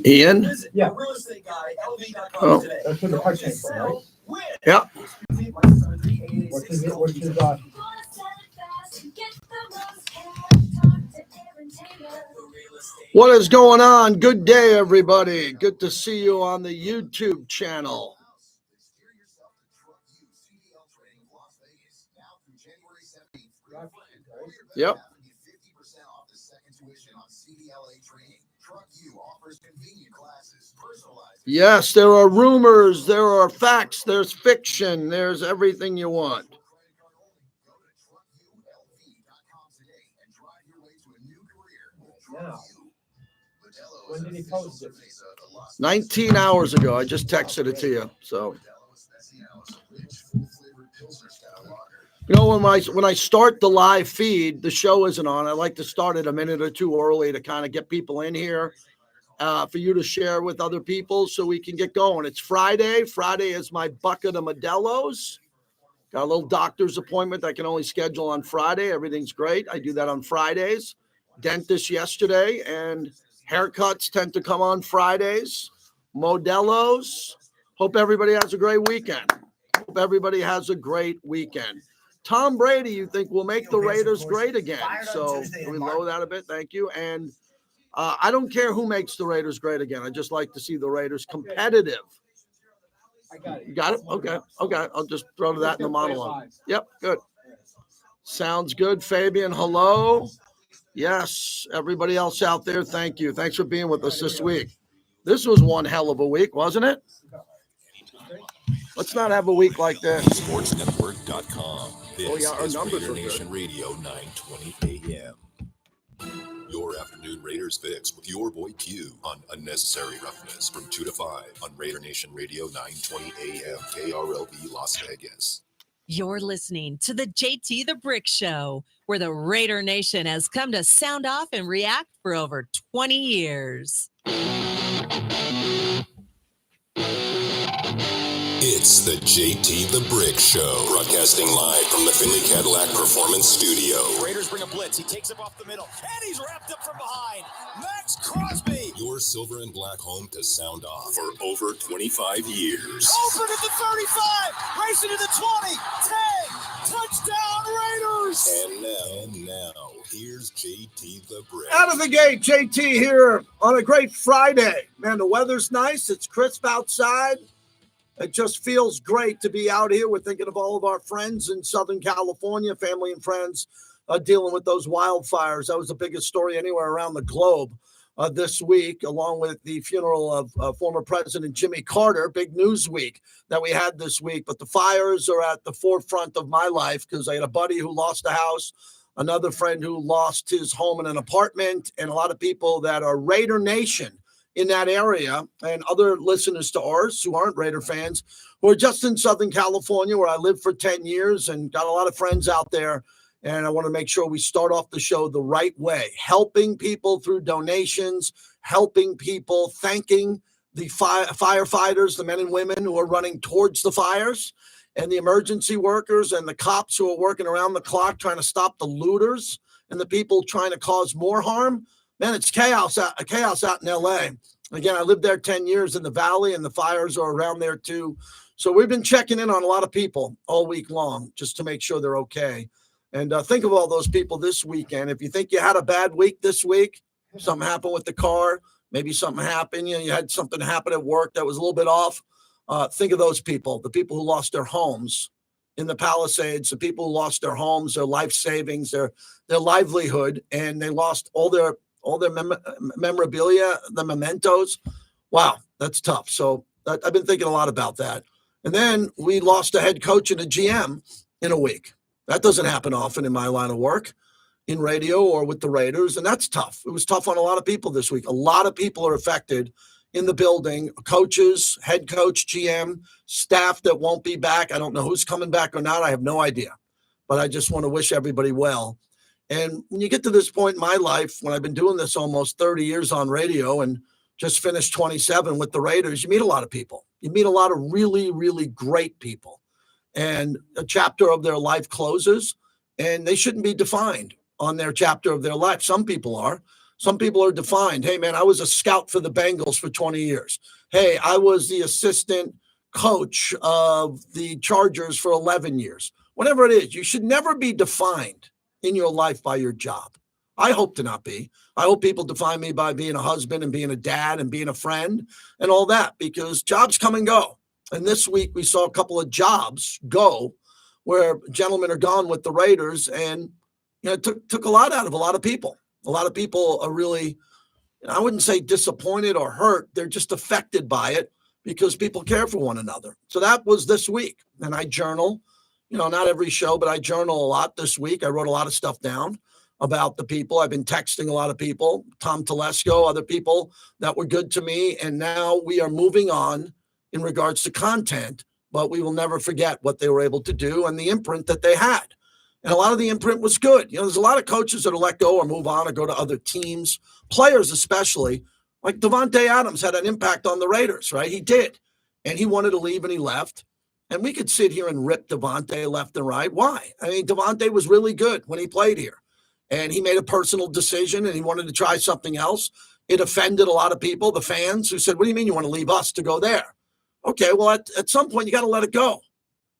Ian? Yeah. Oh. That's where the puck came from, right? Yeah. What's his What is going on? Good day, everybody. Good to see you on the YouTube channel. Yep. Yes, there are rumors, there are facts, there's fiction, there's everything you want. Now, when did he post it? 19 hours ago. I just texted it to you. So, you know, when I start the live feed, the show isn't on. I like to start it a minute or two early to kind of get people in here for you to share with other people so we can get going. It's Friday. Friday is my bucket of Modelo's. Got a little doctor's appointment I can only schedule on Friday. Everything's great. I do that on Fridays. Dentist yesterday, and haircuts tend to come on Fridays. Modelo's. Hope everybody has a great weekend. Hope everybody has a great weekend. Tom Brady, you think, will make the Raiders great again. So can we lower that a bit? Thank you. And I don't care who makes the Raiders great again. I just like to see the Raiders competitive. I got it. You got it? Okay. Okay. I'll just throw that in the monologue. Yep. Good. Sounds good. Fabian, hello. Yes. Everybody else out there, thank you. Thanks for being with us this week. This was one hell of a week, wasn't it? Let's not have a week like this. Sportsnetwork.com. This is Raider Nation Radio 920 AM. Your afternoon Raiders fix with your boy Q on Unnecessary Roughness from 2 to 5 on Raider Nation Radio 920 AM KRLV Las Vegas. You're listening to the JT the Brick Show, where the Raider Nation has come to sound off and react for over 20 years. It's the JT the Brick Show, broadcasting live from the Finley Cadillac Performance Studio. Raiders bring a blitz. He takes it off the middle, and he's wrapped up from behind. Max Crosby. Your silver and black home to sound off for over 25 years. Over to the 35, racing to the 20, 10, touchdown Raiders. And now, here's JT the Brick. Out of the gate, JT here on a great Friday. Man, the weather's nice. It's crisp outside. It just feels great to be out here. We're thinking of all of our friends in Southern California, family and friends dealing with those wildfires. That was the biggest story anywhere around the globe this week, along with the funeral of former President Jimmy Carter. Big news week that we had this week. But the fires are at the forefront of my life because I had a buddy who lost a house, another friend who lost his home in an apartment, and a lot of people that are Raider Nation in that area, and other listeners to ours who aren't Raider fans, who are just in Southern California, where I lived for 10 years and got a lot of friends out there. And I want to make sure we start off the show the right way, helping people through donations, helping people, thanking the firefighters, the men and women who are running towards the fires, and the emergency workers and the cops who are working around the clock trying to stop the looters and the people trying to cause more harm. Man, it's chaos out in L.A. Again, I lived there 10 years in the Valley, and the fires are around there too. So we've been checking in on a lot of people all week long just to make sure they're okay. And think of all those people this weekend. If you think you had a bad week this week, something happened with the car, maybe something happened, you had something happen at work that was a little bit off. Think of those people, the people who lost their homes in the Palisades, the people who lost their homes, their life savings, their livelihood, and they lost all their memorabilia, the mementos. Wow, that's tough. So I've been thinking a lot about that. And then we lost a head coach and a GM in a week. That doesn't happen often in my line of work, in radio or with the Raiders, and that's tough. It was tough on a lot of people this week. A lot of people are affected in the building, coaches, head coach, GM, staff that won't be back. I don't know who's coming back or not. I have no idea. But I just want to wish everybody well. And when you get to this point in my life, when I've been doing this almost 30 years on radio and just finished 27 with the Raiders, you meet a lot of people. You meet a lot of really, really great people. And a chapter of their life closes, and they shouldn't be defined on their chapter of their life. Some people are. Some people are defined. Hey, man, I was a scout for the Bengals for 20 years. Hey, I was the assistant coach of the Chargers for 11 years. Whatever it is, you should never be defined in your life by your job. I hope to not be. I hope people define me by being a husband and being a dad and being a friend and all that, because jobs come and go. And this week we saw a couple of jobs go where gentlemen are gone with the Raiders, and it took a lot out of a lot of people. A lot of people are really, I wouldn't say disappointed or hurt. They're just affected by it because people care for one another. So that was this week. And I journal, not every show, but I journal a lot this week. I wrote a lot of stuff down about the people. I've been texting a lot of people, Tom Telesco, other people that were good to me. And now we are moving on in regards to content, but we will never forget what they were able to do and the imprint that they had. And a lot of the imprint was good. There's a lot of coaches that will let go or move on or go to other teams, players especially. Like Davante Adams had an impact on the Raiders, right? He did. And he wanted to leave and he left. And we could sit here and rip Davante left and right. Why? I mean, Davante was really good when he played here. And he made a personal decision and he wanted to try something else. It offended a lot of people, the fans, who said, what do you mean you want to leave us to go there? Okay, well, at some point, you got to let it go.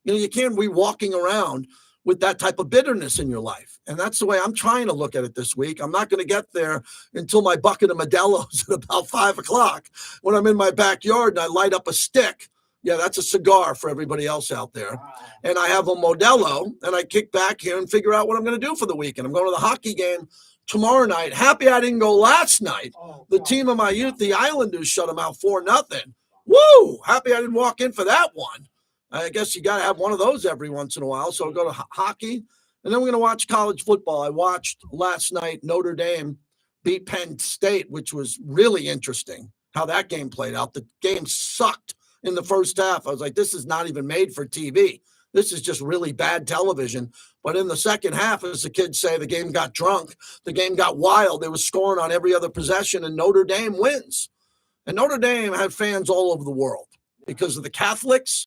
You can't be walking around with that type of bitterness in your life. And that's the way I'm trying to look at it this week. I'm not going to get there until my bucket of Modelo's at about 5 o'clock when I'm in my backyard and I light up a stick. Yeah, that's a cigar for everybody else out there. And I have a Modelo and I kick back here and figure out what I'm going to do for the weekend. I'm going to the hockey game tomorrow night. Happy I didn't go last night. The team of my youth, the Islanders, shut them out 4-0. Woo! Happy I didn't walk in for that one. I guess you got to have one of those every once in a while. So I'll go to hockey, and then we're going to watch college football. I watched last night Notre Dame beat Penn State, which was really interesting how that game played out. The game sucked in the first half. I was like, this is not even made for TV. This is just really bad television. But in the second half, as the kids say, the game got drunk. The game got wild. They were scoring on every other possession, and Notre Dame wins. And Notre Dame had fans all over the world because of the Catholics,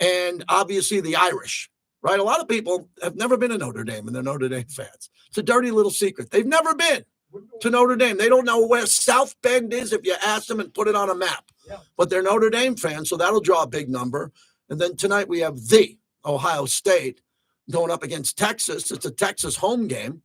and obviously the Irish, right? A lot of people have never been to Notre Dame, and they're Notre Dame fans. It's a dirty little secret. They've never been to Notre Dame. They don't know where South Bend is if you ask them and put it on a map. But they're Notre Dame fans, so that'll draw a big number. And then tonight we have the Ohio State going up against Texas. It's a Texas home game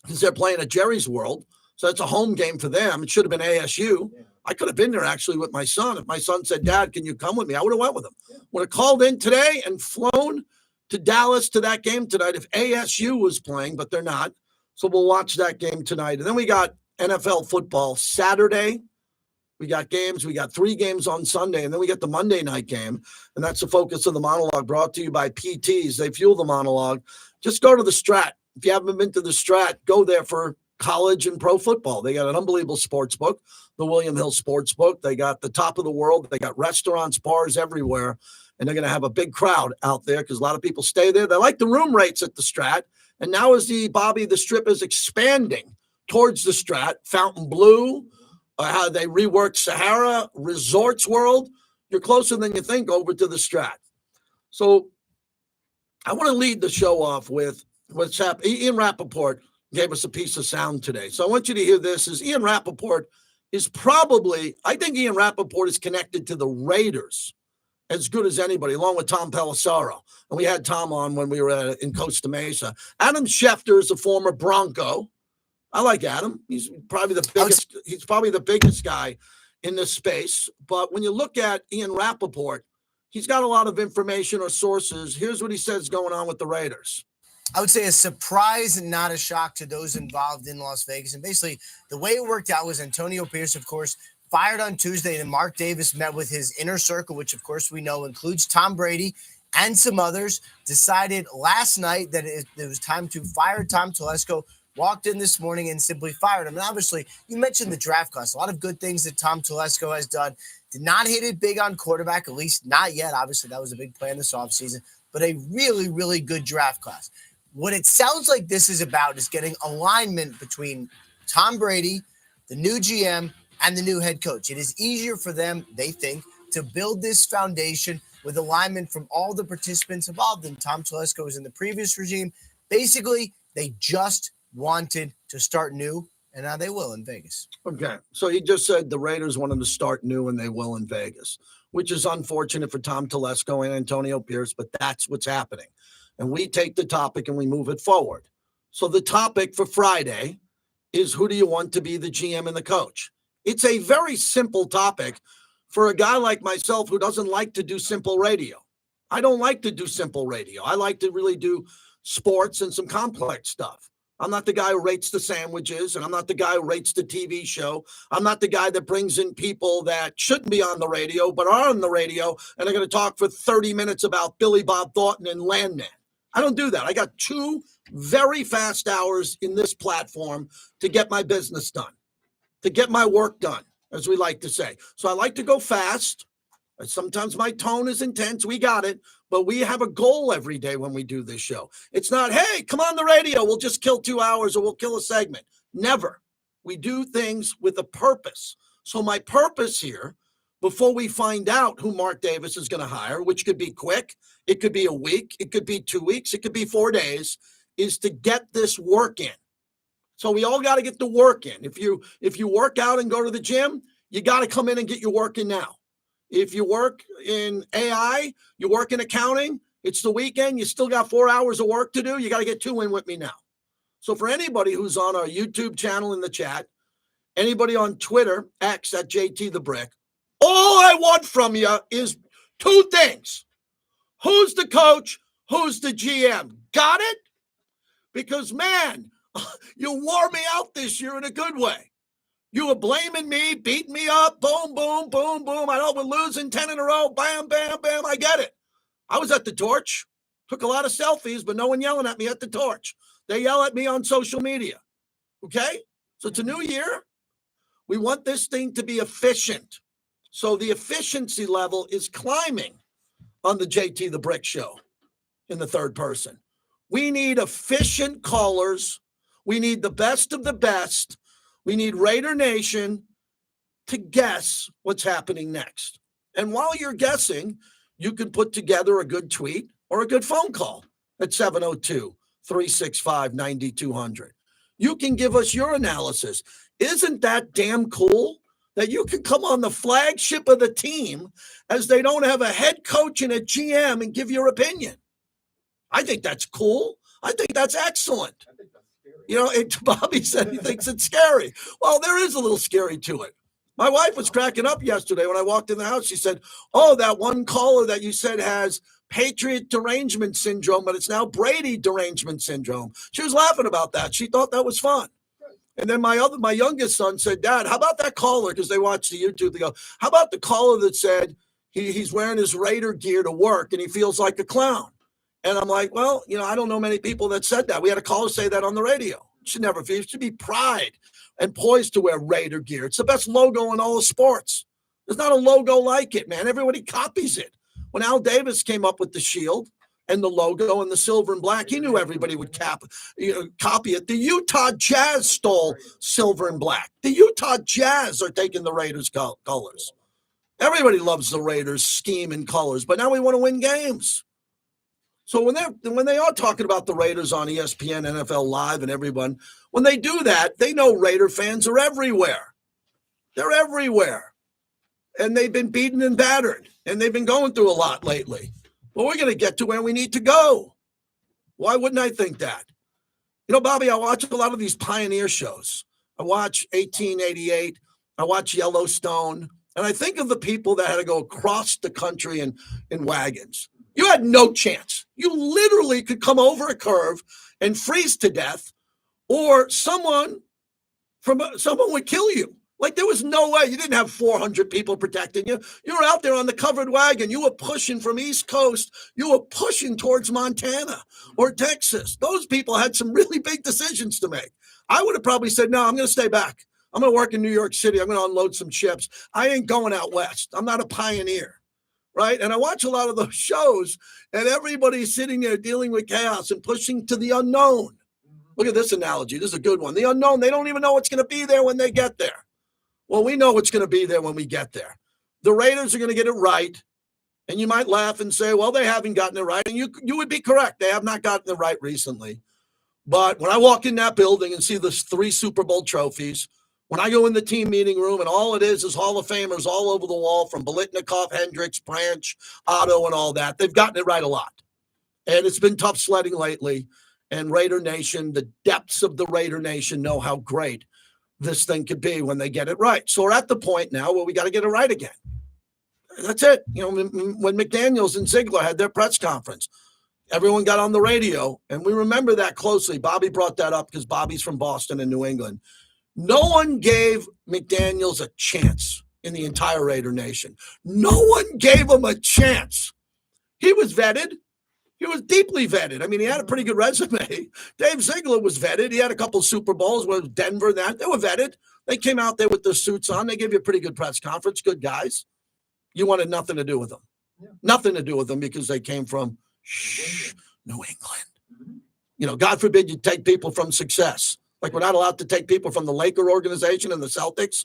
because they're playing at Jerry's World. So it's a home game for them. It should have been ASU. I could have been there actually with my son. If my son said, Dad, can you come with me? I would have went with him. Would have called in today and flown to Dallas to that game tonight if ASU was playing, but they're not. So we'll watch that game tonight. And then we got NFL football Saturday. We got games. We got 3 games on Sunday, and then we get the Monday night game. And that's the focus of the monologue, brought to you by PTs. They fuel the monologue. Just go to the Strat. If you haven't been to the Strat, go there for college and pro football. They got an unbelievable sports book, the William Hill Sports Book. They got the top of the world. They got restaurants, bars everywhere, and they're going to have a big crowd out there because a lot of people stay there. They like the room rates at the Strat, and now as the Strip is expanding towards the Strat, Fontainebleau, how they reworked Sahara, Resorts World, you're closer than you think over to the Strat. So I want to lead the show off with what's happening. Ian Rappaport gave us a piece of sound today. So I want you to hear this. Ian Rappaport is probably, I think Ian Rappaport is connected to the Raiders as good as anybody, along with Tom Pelissero. And we had Tom on when we were in Costa Mesa. Adam Schefter is a former Bronco. I like Adam. He's probably the biggest guy in this space. But when you look at Ian Rappaport, he's got a lot of information or sources. Here's what he says going on with the Raiders. I would say a surprise and not a shock to those involved in Las Vegas. And basically, the way it worked out was Antonio Pierce, of course, fired on Tuesday, and Mark Davis met with his inner circle, which, of course, we know includes Tom Brady and some others, decided last night that it was time to fire Tom Telesco, walked in this morning and simply fired him. And obviously, you mentioned the draft class, a lot of good things that Tom Telesco has done. Did not hit it big on quarterback, at least not yet. Obviously, that was a big plan this offseason, but a really, really good draft class. What it sounds like this is about is getting alignment between Tom Brady, the new GM, and the new head coach. It is easier for them, they think, to build this foundation with alignment from all the participants involved. And Tom Telesco was in the previous regime. Basically, they just wanted to start new, and now they will in Vegas. Okay. So he just said the Raiders wanted to start new and they will in Vegas, which is unfortunate for Tom Telesco and Antonio Pierce, but that's what's happening. And we take the topic and we move it forward. So the topic for Friday is, who do you want to be the GM and the coach? It's a very simple topic for a guy like myself who doesn't like to do simple radio. I don't like to do simple radio. I like to really do sports and some complex stuff. I'm not the guy who rates the sandwiches, and I'm not the guy who rates the TV show. I'm not the guy that brings in people that shouldn't be on the radio but are on the radio and are going to talk for 30 minutes about Billy Bob Thornton and Landman. I don't do that. I got 2 very fast hours in this platform to get my business done, to get my work done, as we like to say. So I like to go fast. Sometimes my tone is intense. We got it. But we have a goal every day when we do this show. It's not, hey, come on the radio. We'll just kill 2 hours or we'll kill a segment. Never. We do things with a purpose. So my purpose here, before we find out who Mark Davis is going to hire, which could be quick, it could be a week, it could be 2 weeks, it could be 4 days, is to get this work in. So we all got to get the work in. If you work out and go to the gym, you got to come in and get your work in now. If you work in AI, you work in accounting, it's the weekend, you still got 4 hours of work to do, you got to get 2 in with me now. So for anybody who's on our YouTube channel in the chat, anybody on Twitter, X at JT the Brick, all I want from you is 2 things. Who's the coach? Who's the GM? Got it? Because, man, you wore me out this year in a good way. You were blaming me, beating me up, boom, boom, boom, boom. I know we're losing 10 in a row, bam, bam, bam. I get it. I was at the torch, took a lot of selfies, but no one yelling at me at the torch. They yell at me on social media, okay? So it's a new year. We want this thing to be efficient. So the efficiency level is climbing on the JT the Brick Show in the third person. We need efficient callers. We need the best of the best. We need Raider Nation to guess what's happening next. And while you're guessing, you can put together a good tweet or a good phone call at 702-365-9200. You can give us your analysis. Isn't that damn cool that you can come on the flagship of the team as they don't have a head coach and a GM and give your opinion? I think that's cool. I think that's excellent. You know, Bobby said he thinks it's scary. Well, there is a little scary to it. My wife was cracking up yesterday when I walked in the house. She said, oh, that one caller that you said has Patriot derangement syndrome, but it's now Brady derangement syndrome. She was laughing about that. She thought that was fun. And then my youngest son said, Dad, how about that caller? Because they watch the YouTube. They go, how about the caller that said he's wearing his Raider gear to work and he feels like a clown? And I'm like, well, you know, I don't know many people that said that. We had a caller say that on the radio. It should never feel. It should be pride and poised to wear Raider gear. It's the best logo in all of sports. There's not a logo like it, man. Everybody copies it. When Al Davis came up with the shield and the logo and the silver and black, he knew everybody would copy it. The Utah Jazz stole silver and black. The Utah Jazz are taking the Raiders' colors. Everybody loves the Raiders' scheme and colors, but now we want to win games. So when they are talking about the Raiders on ESPN, NFL Live, and everyone, when they do that, they know Raider fans are everywhere. They're everywhere. And they've been beaten and battered, and they've been going through a lot lately. But we're going to get to where we need to go. Why wouldn't I think that? You know, Bobby, I watch a lot of these pioneer shows. I watch 1888. I watch Yellowstone. And I think of the people that had to go across the country in wagons. You had no chance. You literally could come over a curve and freeze to death, or someone would kill you. Like, there was no way. You didn't have 400 people protecting you. You were out there on the covered wagon. You were pushing from East Coast. You were pushing towards Montana or Texas. Those people had some really big decisions to make. I would have probably said, no, I'm going to stay back. I'm going to work in New York City. I'm going to unload some ships. I ain't going out west. I'm not a pioneer. Right? And I watch a lot of those shows, and everybody's sitting there dealing with chaos and pushing to the unknown. Look at this analogy. This is a good one. The unknown, they don't even know what's going to be there when they get there. Well, we know what's going to be there when we get there. The Raiders are going to get it right, and you might laugh and say, well, they haven't gotten it right, and you would be correct. They have not gotten it right recently. But when I walk in that building and see the 3 Super Bowl trophies, when I go in the team meeting room and all it is Hall of Famers all over the wall from Biletnikoff, Hendricks, Branch, Otto, and all that, they've gotten it right a lot. And it's been tough sledding lately. And Raider Nation, the depths of the Raider Nation know how great this thing could be when they get it right. So we're at the point now where we got to get it right again. That's it. You know, when McDaniels and Ziegler had their press conference, everyone got on the radio, and we remember that closely. Bobby brought that up because Bobby's from Boston and New England. No one gave McDaniels a chance in the entire Raider Nation. No one gave him a chance. He was vetted. He was deeply vetted. I mean, he had a pretty good resume. Dave Ziegler was vetted. He had a couple Super Bowls with Denver and that. They were vetted. They came out there with their suits on. They gave you a pretty good press conference. Good guys. You wanted nothing to do with them. Yeah. Nothing to do with them because they came from New England. You know, God forbid you take people from success. Like we're not allowed to take people from the Laker organization and the Celtics.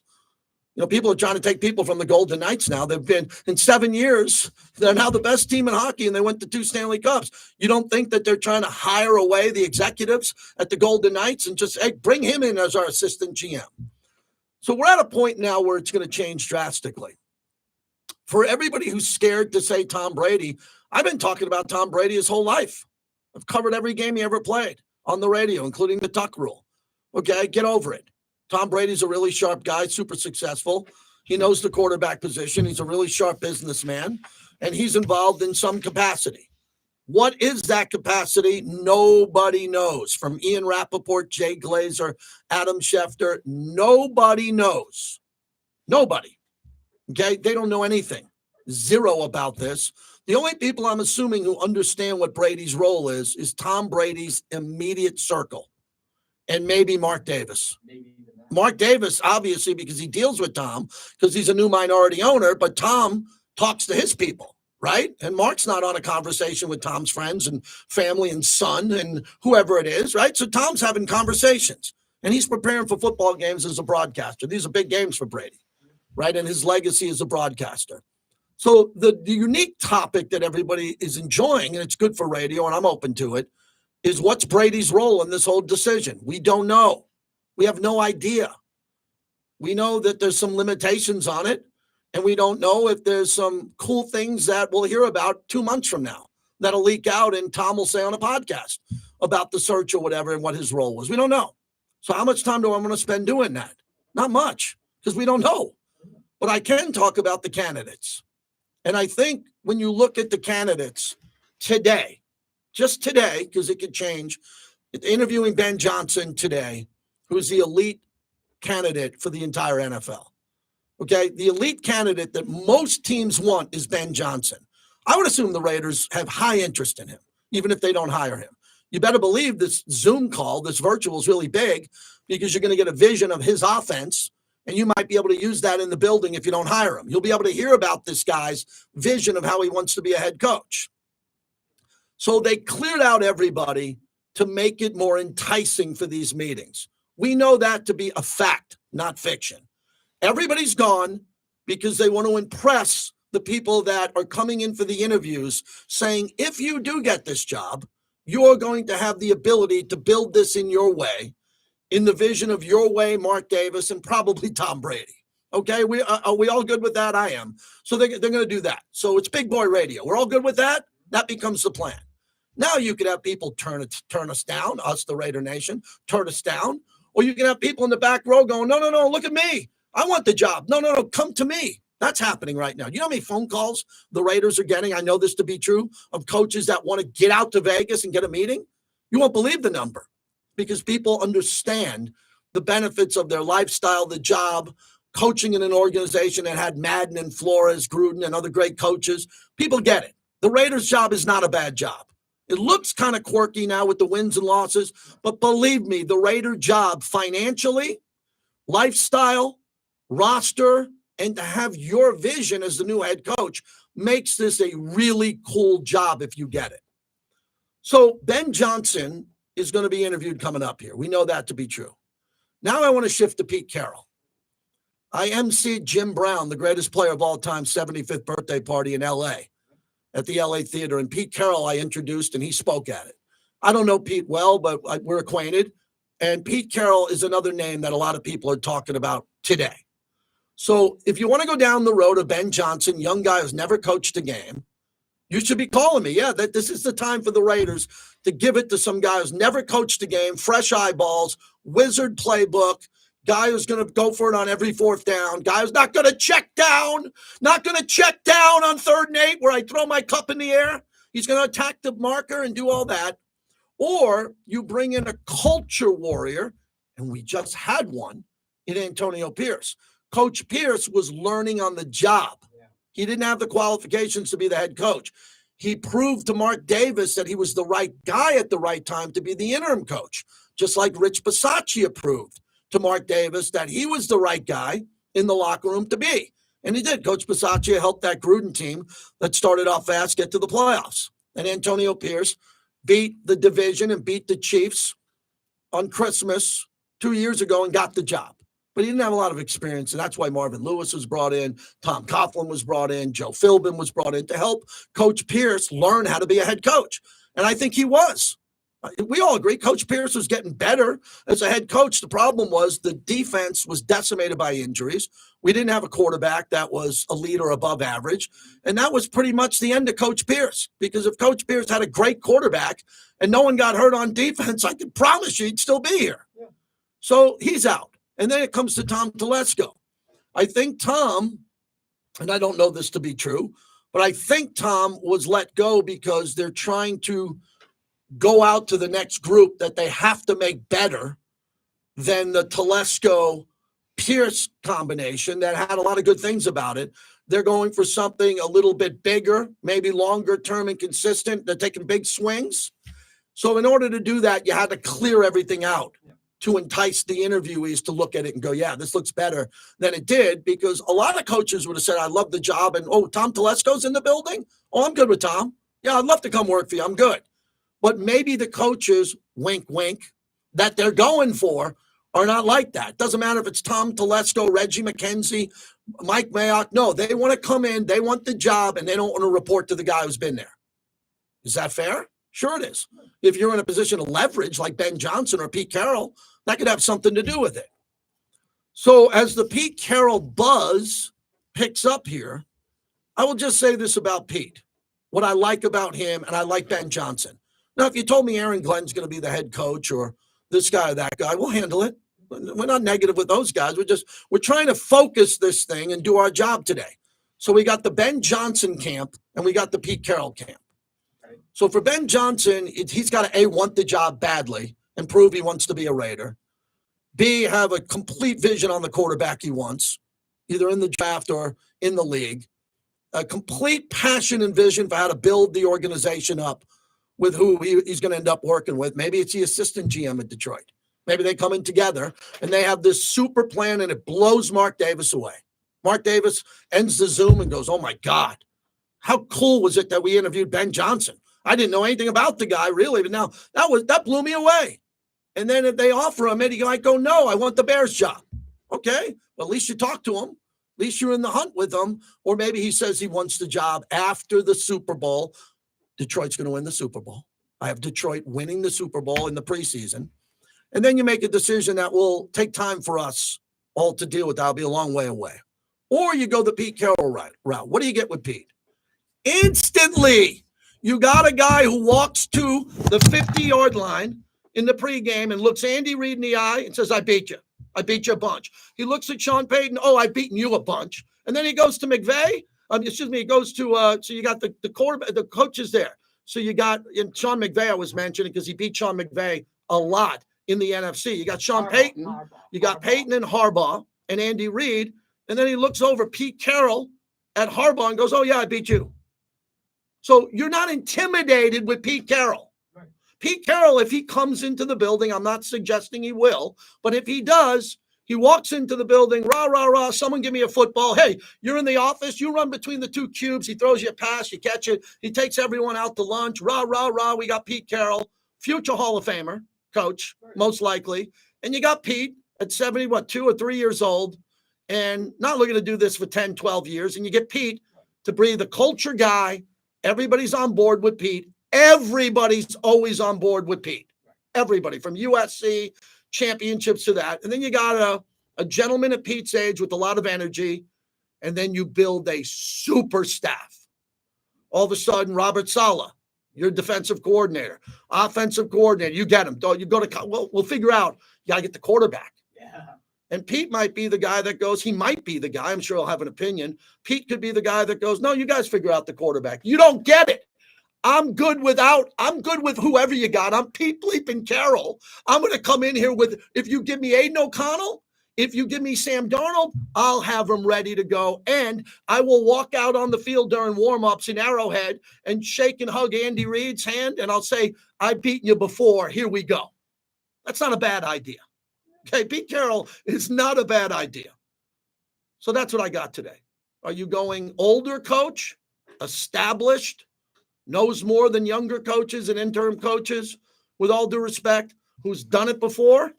You know, people are trying to take people from the Golden Knights now. They've been, in 7 years, they're now the best team in hockey, and they went to 2 Stanley Cups. You don't think that they're trying to hire away the executives at the Golden Knights and just, hey, bring him in as our assistant GM? So we're at a point now where it's going to change drastically. For everybody who's scared to say Tom Brady, I've been talking about Tom Brady his whole life. I've covered every game he ever played on the radio, including the Tuck Rule. Okay, get over it. Tom Brady's a really sharp guy, super successful. He knows the quarterback position. He's a really sharp businessman, and he's involved in some capacity. What is that capacity? Nobody knows. From Ian Rappaport, Jay Glazer, Adam Schefter, nobody knows. Nobody. Okay, they don't know anything. Zero about this. The only people I'm assuming who understand what Brady's role is Tom Brady's immediate circle, and maybe Mark Davis. Mark Davis, obviously, because he deals with Tom, because he's a new minority owner, but Tom talks to his people, right? And Mark's not on a conversation with Tom's friends and family and son and whoever it is, right? So Tom's having conversations, and he's preparing for football games as a broadcaster. These are big games for Brady, right? And his legacy as a broadcaster. So the unique topic that everybody is enjoying, and it's good for radio, and I'm open to it, is what's Brady's role in this whole decision? We don't know. We have no idea. We know that there's some limitations on it, and we don't know if there's some cool things that we'll hear about 2 months from now that'll leak out and Tom will say on a podcast about the search or whatever and what his role was. We don't know. So how much time do I want to spend doing that? Not much, because we don't know. But I can talk about the candidates. And I think when you look at the candidates today, just today, because it could change, interviewing Ben Johnson today, who's the elite candidate for the entire NFL. Okay, the elite candidate that most teams want is Ben Johnson. I would assume the Raiders have high interest in him, even if they don't hire him. You better believe this Zoom call, this virtual, is really big because you're going to get a vision of his offense, and you might be able to use that in the building if you don't hire him. You'll be able to hear about this guy's vision of how he wants to be a head coach. So they cleared out everybody to make it more enticing for these meetings. We know that to be a fact, not fiction. Everybody's gone because they want to impress the people that are coming in for the interviews, saying, if you do get this job, you're going to have the ability to build this in your way, in the vision of your way, Mark Davis, and probably Tom Brady. Okay, are we all good with that? I am. So they're going to do that. So it's big boy radio. We're all good with that? That becomes the plan. Now you could have people turn us down, us, the Raider Nation, turn us down. Or you can have people in the back row going, no, look at me. I want the job. No, come to me. That's happening right now. You know how many phone calls the Raiders are getting? I know this to be true, of coaches that want to get out to Vegas and get a meeting. You won't believe the number, because people understand the benefits of their lifestyle, the job, coaching in an organization that had Madden and Flores, Gruden, and other great coaches. People get it. The Raiders' job is not a bad job. It looks kind of quirky now with the wins and losses, but believe me, the Raider job financially, lifestyle, roster, and to have your vision as the new head coach makes this a really cool job if you get it. So Ben Johnson is going to be interviewed coming up here. We know that to be true. Now I want to shift to Pete Carroll. I emceed Jim Brown, the greatest player of all time, 75th birthday party in L.A. at the LA Theater. And Pete Carroll I introduced, and he spoke at it. I don't know Pete well, but we're acquainted. And Pete Carroll is another name that a lot of people are talking about today. So if you want to go down the road of Ben Johnson, young guy who's never coached a game, you should be calling me. Yeah, that this is the time for the Raiders to give it to some guy who's never coached a game, fresh eyeballs, wizard playbook, guy who's going to go for it on every fourth down, guy who's not going to check down on 3rd and 8 where I throw my cup in the air. He's going to attack the marker and do all that. Or you bring in a culture warrior, and we just had one in Antonio Pierce. Coach Pierce was learning on the job. He didn't have the qualifications to be the head coach. He proved to Mark Davis that he was the right guy at the right time to be the interim coach, just like Rich Bisaccia proved to Mark Davis that he was the right guy in the locker room to be. And he did. Coach Bisaccia helped that Gruden team that started off fast get to the playoffs. And Antonio Pierce beat the division and beat the Chiefs on Christmas 2 years ago and got the job. But he didn't have a lot of experience, and that's why Marvin Lewis was brought in, Tom Coughlin was brought in, Joe Philbin was brought in to help Coach Pierce learn how to be a head coach. And I think he was. We all agree Coach Pierce was getting better as a head coach. The problem was the defense was decimated by injuries. We didn't have a quarterback that was a leader above average. And that was pretty much the end of Coach Pierce, because if Coach Pierce had a great quarterback and no one got hurt on defense, I can promise you he'd still be here. Yeah. So he's out. And then it comes to Tom Telesco. I think Tom, and I don't know this to be true, but I think Tom was let go because they're trying to go out to the next group that they have to make better than the Telesco-Pierce combination that had a lot of good things about it. They're going for something a little bit bigger, maybe longer term and consistent. They're taking big swings. So in order to do that, you had to clear everything out to entice the interviewees to look at it and go, yeah, this looks better than it did, because a lot of coaches would have said, I love the job. And, oh, Tom Telesco's in the building? Oh, I'm good with Tom. Yeah, I'd love to come work for you. I'm good. But maybe the coaches, wink, wink, that they're going for are not like that. Doesn't matter if it's Tom Telesco, Reggie McKenzie, Mike Mayock. No, they want to come in, they want the job, and they don't want to report to the guy who's been there. Is that fair? Sure it is. If you're in a position of leverage like Ben Johnson or Pete Carroll, that could have something to do with it. So as the Pete Carroll buzz picks up here, I will just say this about Pete. What I like about him, and I like Ben Johnson. Now, if you told me Aaron Glenn's going to be the head coach or this guy or that guy, we'll handle it. We're not negative with those guys. We're trying to focus this thing and do our job today. So we got the Ben Johnson camp and we got the Pete Carroll camp. So for Ben Johnson, he's got to, A, want the job badly and prove he wants to be a Raider. B, have a complete vision on the quarterback he wants, either in the draft or in the league. A complete passion and vision for how to build the organization up with who he's going to end up working with. Maybe it's the assistant GM at Detroit. Maybe they come in together and they have this super plan and it blows Mark Davis away. Mark Davis ends the Zoom and goes, oh my God, how cool was it that we interviewed Ben Johnson? I didn't know anything about the guy, really, but now that blew me away. And then if they offer him it, he might go, no, I want the Bears job. Okay, well, at least you talk to him. At least you're in the hunt with him. Or maybe he says he wants the job after the Super Bowl. Detroit's going to win the Super Bowl. I have Detroit winning the Super Bowl in the preseason. And then you make a decision that will take time for us all to deal with. That'll be a long way away. Or you go the Pete Carroll route. What do you get with Pete? Instantly, you got a guy who walks to the 50-yard line in the pregame and looks Andy Reid in the eye and says, I beat you. I beat you a bunch. He looks at Sean Payton. Oh, I've beaten you a bunch. And then he goes to McVay. He goes to, so you got the quarterback, the coaches there. So you got, and Sean McVay I was mentioning because he beat Sean McVay a lot in the NFC. You got Sean Payton. You got Payton and Harbaugh and Andy Reid. And then he looks over Pete Carroll at Harbaugh and goes, oh, yeah, I beat you. So you're not intimidated with Pete Carroll. Right. Pete Carroll, if he comes into the building, I'm not suggesting he will, but if he does, he walks into the building, rah, rah, rah, someone give me a football. Hey, you're in the office, you run between the two cubes, he throws you a pass, you catch it, he takes everyone out to lunch, rah, rah, rah, we got Pete Carroll, future Hall of Famer, coach, most likely, and you got Pete at 2 or 3 years old, and not looking to do this for 10, 12 years, and you get Pete to be the culture guy. Everybody's on board with Pete. everybody's always on board with Pete. Everybody from USC championships to that. And then you got a gentleman at Pete's age with a lot of energy, and then you build a super staff. All of a sudden, Robert Saleh, your defensive coordinator, offensive coordinator, you get him. You go to, we'll figure out, you got to get the quarterback. Yeah. And Pete might be the guy that goes, he might be the guy, I'm sure he'll have an opinion. Pete could be the guy that goes, no, you guys figure out the quarterback. You don't get it. I'm good with whoever you got. I'm Pete bleeping Carroll. I'm going to come in here with, if you give me Aiden O'Connell, if you give me Sam Darnold, I'll have him ready to go. And I will walk out on the field during warm-ups in Arrowhead and shake and hug Andy Reid's hand, and I'll say, I've beaten you before. Here we go. That's not a bad idea. Okay, Pete Carroll is not a bad idea. So that's what I got today. Are you going older coach, established, knows more than younger coaches and interim coaches, with all due respect, who's done it before?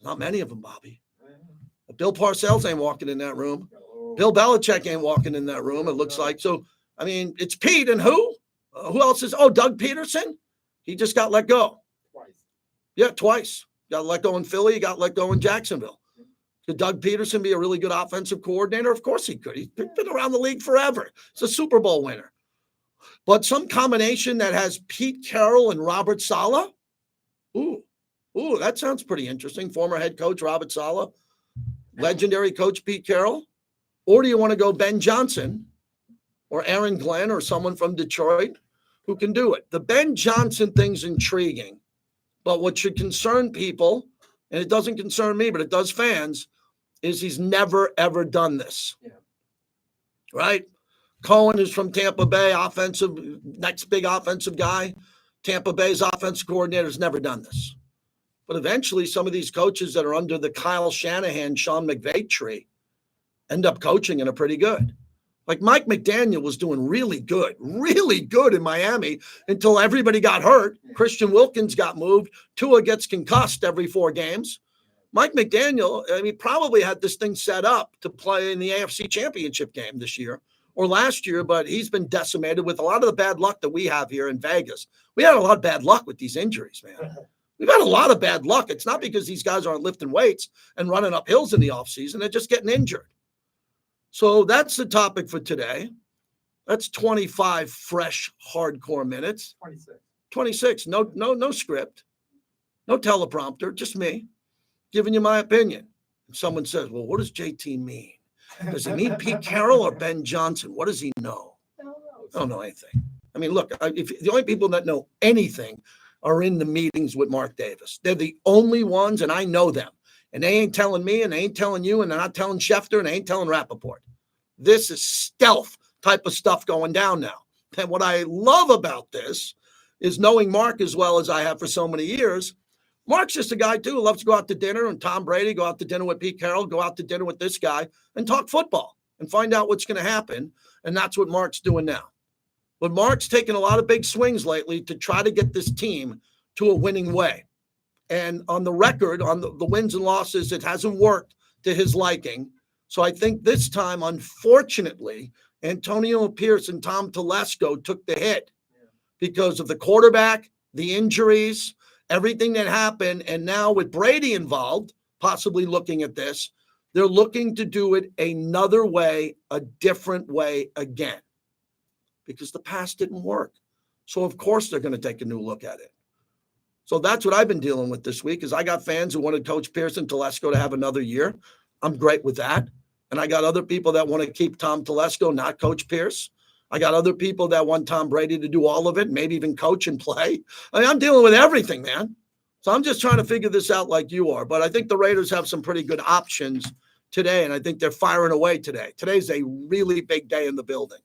Not many of them, Bobby. Bill Parcells ain't walking in that room. Bill Belichick ain't walking in that room, it looks like. So, I mean, it's Pete and who? Who else is? Oh, Doug Peterson? He just got let go. Twice. Yeah, twice. Got let go in Philly. He got let go in Jacksonville. Could Doug Peterson be a really good offensive coordinator? Of course he could. He's been around the league forever. He's a Super Bowl winner. But some combination that has Pete Carroll and Robert Saleh? Ooh, that sounds pretty interesting. Former head coach Robert Saleh. Legendary coach Pete Carroll? Or do you want to go Ben Johnson or Aaron Glenn or someone from Detroit who can do it? The Ben Johnson thing's intriguing, but what should concern people, and it doesn't concern me, but it does fans, is he's never, ever done this. Yeah. Right? Cohen is from Tampa Bay, next big offensive guy. Tampa Bay's offensive coordinator has never done this. But eventually, some of these coaches that are under the Kyle Shanahan, Sean McVay tree end up coaching and are pretty good. Like Mike McDaniel was doing really good in Miami until everybody got hurt. Christian Wilkins got moved. Tua gets concussed every 4 games. Mike McDaniel, probably had this thing set up to play in the AFC Championship game this year or last year, but he's been decimated with a lot of the bad luck that we have here in Vegas. We had a lot of bad luck with these injuries, man. We've had a lot of bad luck. It's not because these guys aren't lifting weights and running up hills in the offseason. They're just getting injured. So that's the topic for today. That's 25 fresh, hardcore minutes. 26. No script. No teleprompter. Just me giving you my opinion. And someone says, well, what does JT mean? Does he mean Pete Carroll or Ben Johnson? What does he know? I don't know anything. I mean, look, if the only people that know anything are in the meetings with Mark Davis. They're the only ones, and I know them. And they ain't telling me, and they ain't telling you, and they're not telling Schefter, and they ain't telling Rappaport. This is stealth type of stuff going down now. And what I love about this is knowing Mark as well as I have for so many years. Mark's just a guy, too, who loves to go out to dinner, and Tom Brady, go out to dinner with Pete Carroll, go out to dinner with this guy, and talk football and find out what's going to happen. And that's what Mark's doing now. But Mark's taken a lot of big swings lately to try to get this team to a winning way. And on the record, on the wins and losses, it hasn't worked to his liking. So I think this time, unfortunately, Antonio Pierce and Tom Telesco took the hit because of the quarterback, the injuries, everything that happened. And now with Brady involved, possibly looking at this, they're looking to do it another way, a different way again. Because the past didn't work. So, of course, they're going to take a new look at it. So that's what I've been dealing with this week is I got fans who wanted Coach Pierce and Telesco to have another year. I'm great with that. And I got other people that want to keep Tom Telesco, not Coach Pierce. I got other people that want Tom Brady to do all of it, maybe even coach and play. I mean, I'm dealing with everything, man. So I'm just trying to figure this out like you are. But I think the Raiders have some pretty good options today, and I think they're firing away today. Today's a really big day in the building.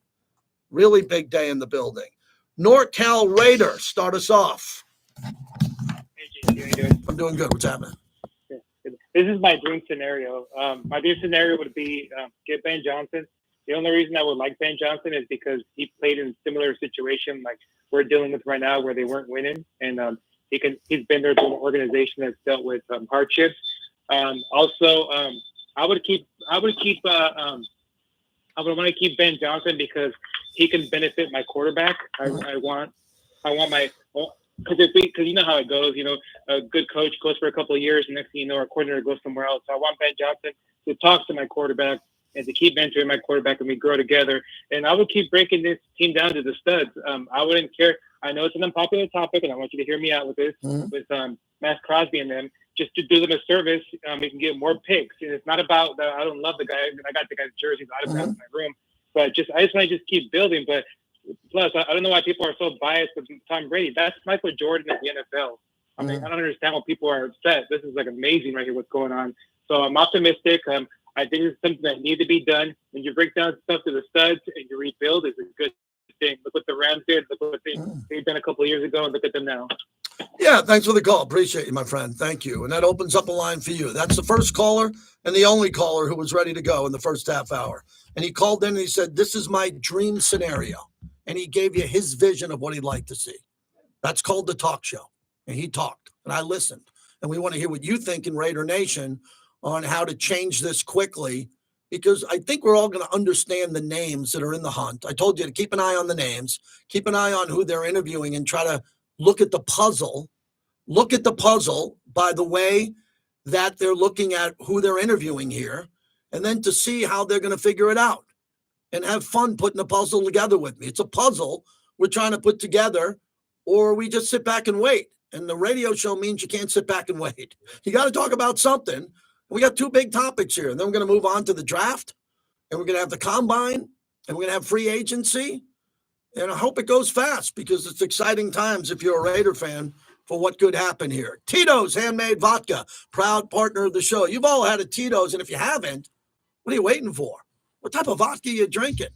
Really big day in the building. NorCal Raider, start us off. Hey, Jason, how you doing? I'm doing good. What's happening? This is my dream scenario. My dream scenario would be get Ben Johnson. The only reason I would like Ben Johnson is because he played in a similar situation like we're dealing with right now, where they weren't winning, and he's been there to an organization that's dealt with hardships. Also, I would want to keep Ben Johnson because he can benefit my quarterback. I want I want my because you know how it goes. A good coach goes for a couple of years, and next thing you know, our coordinator goes somewhere else. So I want Ben Johnson to talk to my quarterback and to keep mentoring my quarterback, and we grow together. And I would keep breaking this team down to the studs. I wouldn't care. I know it's an unpopular topic, and I want you to hear me out with this. With Matt Crosby and them, just to do them a service, we can get more picks. And it's not about I don't love the guy. I got the guy's jerseys autographs in my room, but I just want to just keep building. But plus, I don't know why people are so biased with Tom Brady. That's Michael Jordan at the NFL. I mean, I don't understand why people are upset. This is like amazing right here, what's going on. So I'm optimistic. I think it's something that needs to be done. When you break down stuff to the studs and you rebuild, it's a good thing. Look what the Rams did. Look what they've done a couple of years ago, and look at them now. Yeah, thanks for the call. Appreciate you, my friend. Thank you. And that opens up a line for you. That's the first caller and the only caller who was ready to go in the first half hour. And he called in and he said, this is my dream scenario. And he gave you his vision of what he'd like to see. That's called the talk show. And he talked, and I listened. And we want to hear what you think in Raider Nation on how to change this quickly, because I think we're all going to understand the names that are in the hunt. I told you to keep an eye on the names, keep an eye on who they're interviewing, and try to look at the puzzle. Look at the puzzle by the way that they're looking at who they're interviewing here, and then to see how they're going to figure it out and have fun putting the puzzle together with me. It's a puzzle we're trying to put together, or we just sit back and wait. And the radio show means you can't sit back and wait. You got to talk about something. We got two big topics here, and then we're going to move on to the draft, and we're going to have the combine, and we're going to have free agency. And I hope it goes fast, because it's exciting times if you're a Raider fan for what could happen here. Tito's Handmade Vodka, proud partner of the show. You've all had a Tito's, and if you haven't, what are you waiting for? What type of vodka are you drinking?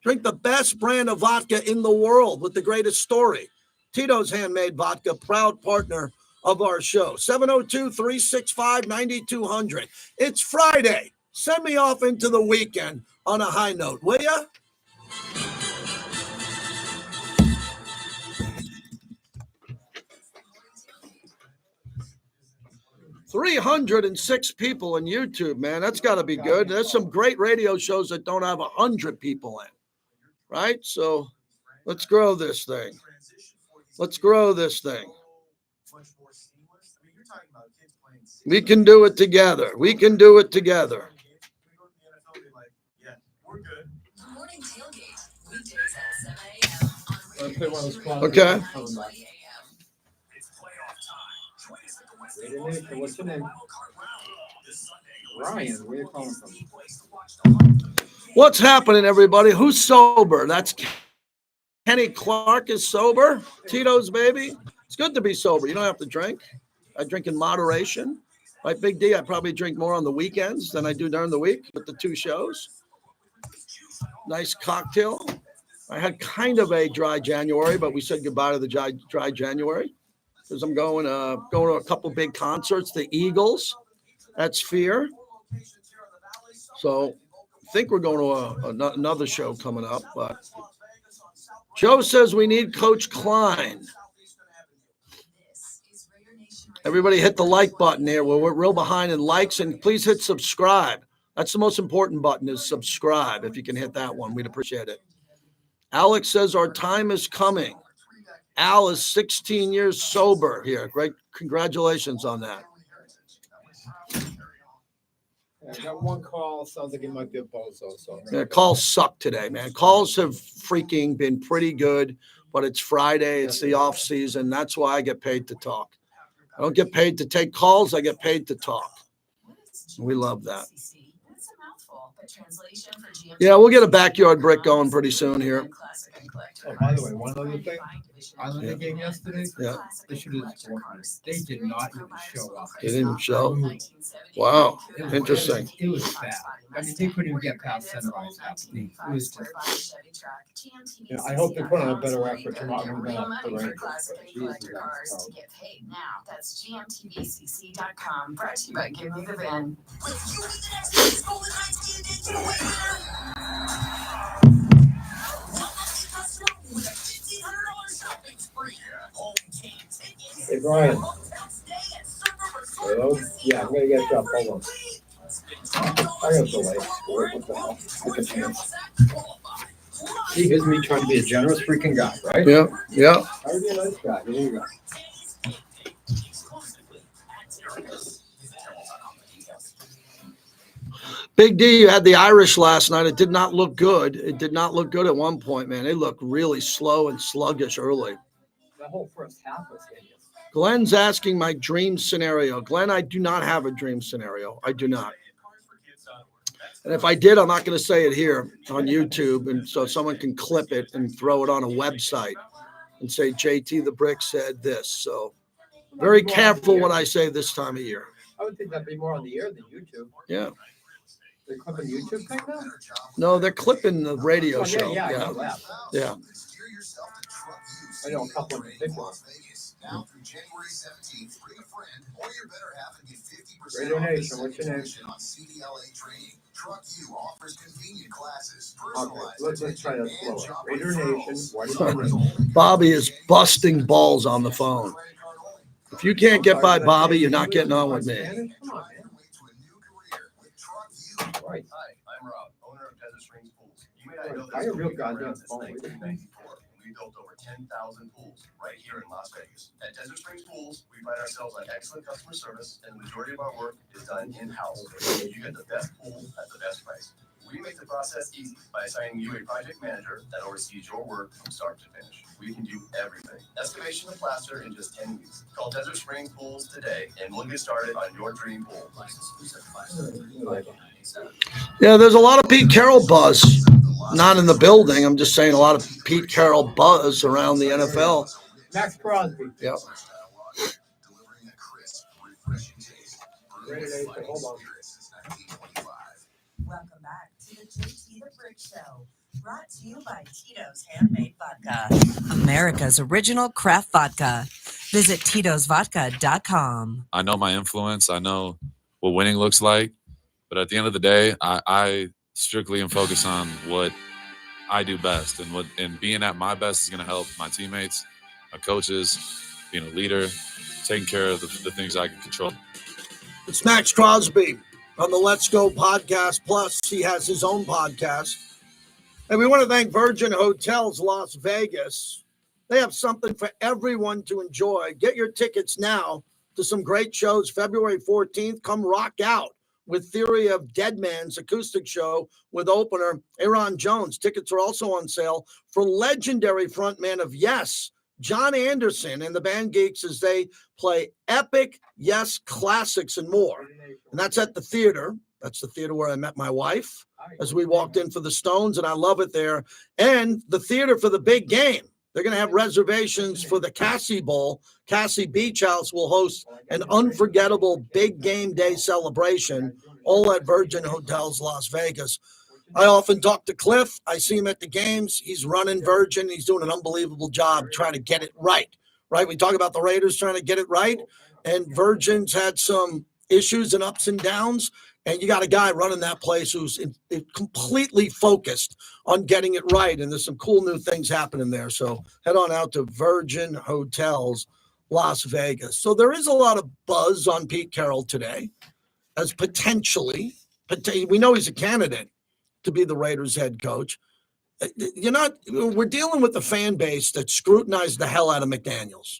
Drink the best brand of vodka in the world with the greatest story. Tito's Handmade Vodka, proud partner of our show. 702-365-9200. It's Friday. Send me off into the weekend on a high note, will ya? $306 people on YouTube, man. That's got to be good. There's some great radio shows that don't have 100 people in, right? So let's grow this thing. Let's grow this thing. We can do it together. We can do it together. Okay. What's your name? Ryan, where are you calling from? What's happening, everybody? Who's sober? That's Kenny Clark is sober. Tito's, baby. It's good to be sober. You don't have to drink. I drink in moderation. Like Big D, I probably drink more on the weekends than I do during the week with the two shows. Nice cocktail. I had kind of a dry January, but we said goodbye to the dry January because I'm going to a couple big concerts. The Eagles at Sphere. So I think we're going to another show coming up. But Joe says we need Coach Klein. Everybody hit the like button there. We're real behind in likes, and please hit subscribe. That's the most important button is subscribe. If you can hit that one, we'd appreciate it. Alex says our time is coming. Al is 16 years sober here. Great. Congratulations on that. I got one call. Sounds like it might be a bozo. So Yeah, calls suck today, man. Calls have freaking been pretty good, but it's Friday. It's the off season. That's why I get paid to talk. I don't get paid to take calls. I get paid to talk. We love that. Yeah, we'll get a backyard brick going pretty soon here. Oh, by the way, one other thing. I was at the game yesterday. Yeah. They should have They did not even show up. They didn't show? Wow. Interesting. It was bad. I mean, they couldn't even get past center ice. It was just, I hope they put on a better effort tomorrow than the Rangers. That's gmtvcc.com. Brought to you by Give Me the Van. Hey, Brian. Hello? Yeah, I'm going to get you up. Hold on. I have delay. What the hell? Look at you. See, here's me trying to be a generous freaking guy, right? Yeah, yeah. Try to be a nice guy. Here you go. Big D, you had the Irish last night. It did not look good. It did not look good at one point, man. They looked really slow and sluggish early. The whole first half was hideous. Glenn's asking my dream scenario. Glenn, I do not have a dream scenario. I do not. And if I did, I'm not going to say it here on YouTube. And so someone can clip it and throw it on a website and say, JT the Brick said this. So very careful when I say this time of year. I would think that'd be more on the air than YouTube. Yeah. They're clipping YouTube thing now? No, they're clipping the radio Oh, show. yeah, I know that. Yeah. I know a couple in particular. Now through January 17th, bring a friend or your better half and get 50% Radio off Nation, what's your name? on CDLA training. Truck U offers convenient classes, Okay, personalized let's try that and slower. job Radio referrals. Nation, what is it? Bobby is busting balls on the phone. If you can't get by Bobby, you're not getting on with me. Come on, man. Right. Hi, I'm Rob, owner of Desert Springs Pools. You may not know I this, have real but we've been goddamn around since phone. 1994, and we built over 10,000 pools right here in Las Vegas. At Desert Springs Pools, we pride ourselves on excellent customer service, and the majority of our work is done in-house. You get the best pool at the best price. We make the process easy by assigning you a project manager that oversees your work from start to finish. We can do everything. Excavation and plaster in just 10 weeks. Call Desert Springs Pools today, and we'll get started on your dream pool. Yeah, there's a lot of Pete Carroll buzz. Not in the building. I'm just saying a lot of Pete Carroll buzz around the NFL. Max Crosby. Yep. Delivering a crisp, refreshing taste. Radio Nation, hold on. Since 1925. Welcome back to the JT the Brick Show, brought to you by Tito's Handmade Vodka, America's original craft vodka. Visit Tito'sVodka.com. I know my influence. I know what winning looks like. But at the end of the day, I strictly am focused on what I do best. And being at my best is going to help my teammates, my coaches, being a leader, taking care of the things I can control. It's Max Crosby on the Let's Go podcast. Plus, he has his own podcast. And we want to thank Virgin Hotels Las Vegas. They have something for everyone to enjoy. Get your tickets now to some great shows. February 14th, come rock out with Theory of Dead Man's acoustic show with opener Aaron Jones. Tickets are also on sale for legendary frontman of Yes, John Anderson, and the Band Geeks as they play epic Yes classics and more. And that's at the theater. That's the theater where I met my wife as we walked in for the Stones, and I love it there. And the theater for the big game. They're going to have reservations for the Cassie Bowl. Cassie Beach House will host an unforgettable big game day celebration, all at Virgin Hotels Las Vegas. I often talk to Cliff. I see him at the games. He's running Virgin. He's doing an unbelievable job trying to get it right. We talk about the Raiders trying to get it right, and Virgin's had some issues and ups and downs. And you got a guy running that place who's completely focused on getting it right. And there's some cool new things happening there. So head on out to Virgin Hotels, Las Vegas. So there is a lot of buzz on Pete Carroll today as potentially, we know he's a candidate to be the Raiders head coach. We're dealing with a fan base that scrutinized the hell out of McDaniels.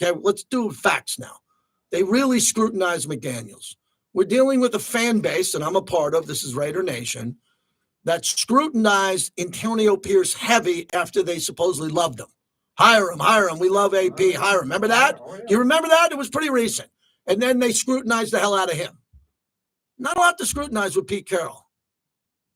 Okay, let's do facts now. They really scrutinized McDaniels. We're dealing with a fan base, and I'm a part of, this is Raider Nation, that scrutinized Antonio Pierce heavy after they supposedly loved him. Hire him. We love AP. Hire him. Remember that? Do you remember that? It was pretty recent. And then they scrutinized the hell out of him. Not a lot to scrutinize with Pete Carroll.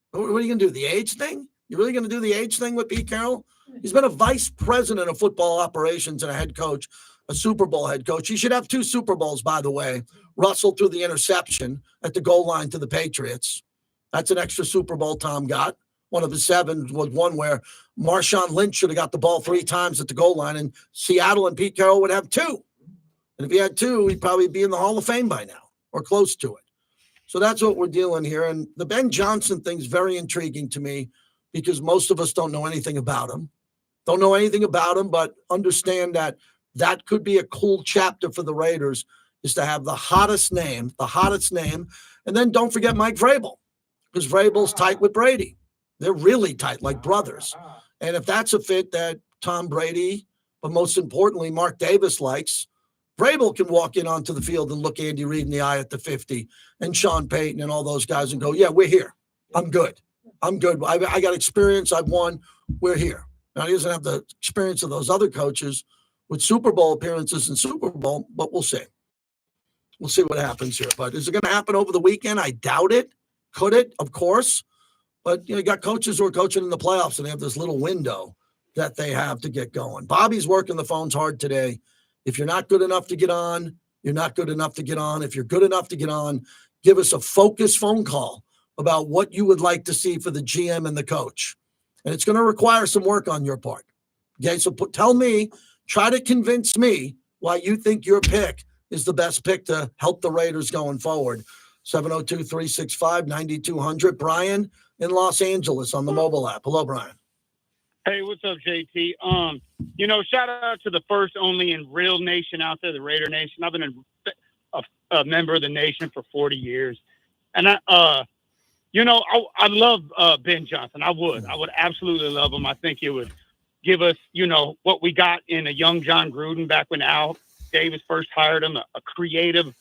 What are you going to do, the age thing? You really going to do the age thing with Pete Carroll? He's been a vice president of football operations and a head coach, a Super Bowl head coach. He should have 2 Super Bowls, by the way. Russell threw the interception at the goal line to the Patriots. That's an extra Super Bowl Tom got. One of his 7 was one where Marshawn Lynch should have got the ball 3 times at the goal line, and Seattle and Pete Carroll would have 2. And if he had 2, he'd probably be in the Hall of Fame by now or close to it. So that's what we're dealing here. And the Ben Johnson thing's very intriguing to me because most of us don't know anything about him. But understand that could be a cool chapter for the Raiders, is to have the hottest name. And then don't forget Mike Vrabel, because Vrabel's tight with Brady. They're really tight, like brothers. And if that's a fit that Tom Brady, but most importantly, Mark Davis likes, Vrabel can walk in onto the field and look Andy Reid in the eye at the 50 and Sean Payton and all those guys and go, yeah, we're here. I'm good. I got experience. I've won. We're here. Now, he doesn't have the experience of those other coaches with Super Bowl appearances in Super Bowl, but we'll see. We'll see what happens here. But is it going to happen over the weekend? I doubt it. Could it? Of course. But you got coaches who are coaching in the playoffs, and they have this little window that they have to get going. Bobby's working the phones hard today. If you're not good enough to get on, you're not good enough to get on. If you're good enough to get on, give us a focused phone call about what you would like to see for the GM and the coach. And it's going to require some work on your part. Okay, so tell me, try to convince me why you think your pick is the best pick to help the Raiders going forward. 702-365-9200. Brian in Los Angeles on the mobile app. Hello, Brian. Hey, what's up, JT? Shout out to the first, only, and real nation out there, the Raider Nation. I've been a member of the nation for 40 years. And I love Ben Johnson. I would absolutely love him. I think it would give us, what we got in a young John Gruden back when Al Davis first hired him, a creative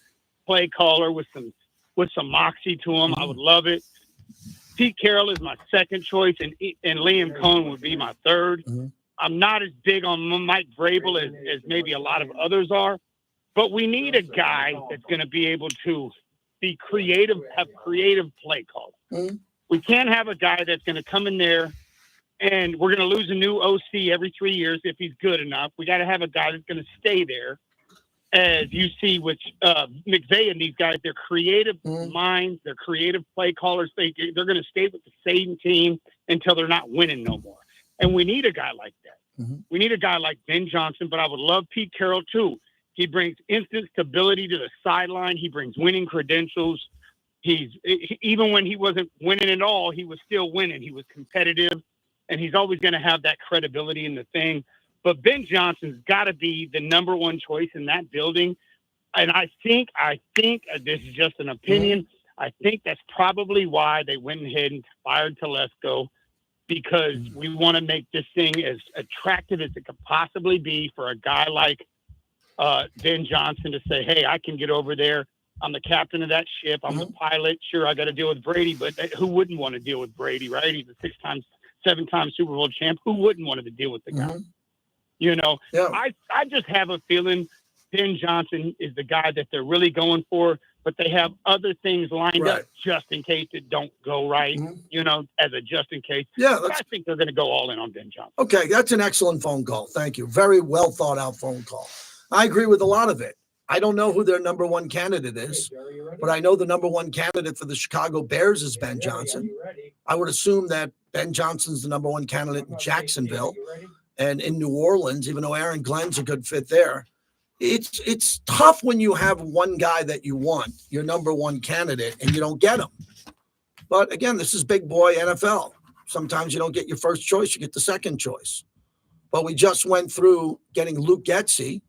play caller with some moxie to him. I would love it. Pete Carroll is my second choice, and Liam Cohen would be my third. Mm-hmm. I'm not as big on Mike Vrabel as maybe a lot of others are, but we need a guy that's going to be able to be creative, have creative play calls. Mm-hmm. We can't have a guy that's going to come in there and we're going to lose a new OC every 3 years if he's good enough. We got to have a guy that's going to stay there. As you see with McVay and these guys, they're creative minds, they're creative play callers. They're going to stay with the same team until they're not winning no more. And we need a guy like that. Mm-hmm. We need a guy like Ben Johnson, but I would love Pete Carroll too. He brings instant stability to the sideline. He brings winning credentials. Even when he wasn't winning at all, he was still winning. He was competitive, and he's always going to have that credibility in the thing. But Ben Johnson's got to be the number one choice in that building. And I think this is just an opinion. I think that's probably why they went ahead and fired Telesco, because we want to make this thing as attractive as it could possibly be for a guy like Ben Johnson to say, hey, I can get over there. I'm the captain of that ship. I'm the pilot. Sure, I got to deal with Brady, but who wouldn't want to deal with Brady, right? He's a 7-time Super Bowl champ. Who wouldn't want to deal with the guy? Yeah. I just have a feeling Ben Johnson is the guy that they're really going for, but they have other things lined up just in case it don't go right, as a just in case. Yeah. But I think they're going to go all in on Ben Johnson. Okay, that's an excellent phone call. Thank you. Very well thought out phone call. I agree with a lot of it. I don't know who their number one candidate is, but I know the number one candidate for the Chicago Bears is Ben Johnson. I would assume that Ben Johnson's the number one candidate in Jacksonville. And in New Orleans, even though Aaron Glenn's a good fit there, it's tough when you have one guy that you want, your number one candidate, and you don't get him. But again, this is big boy NFL. Sometimes you don't get your first choice, you get the second choice. But we just went through getting Luke Getsy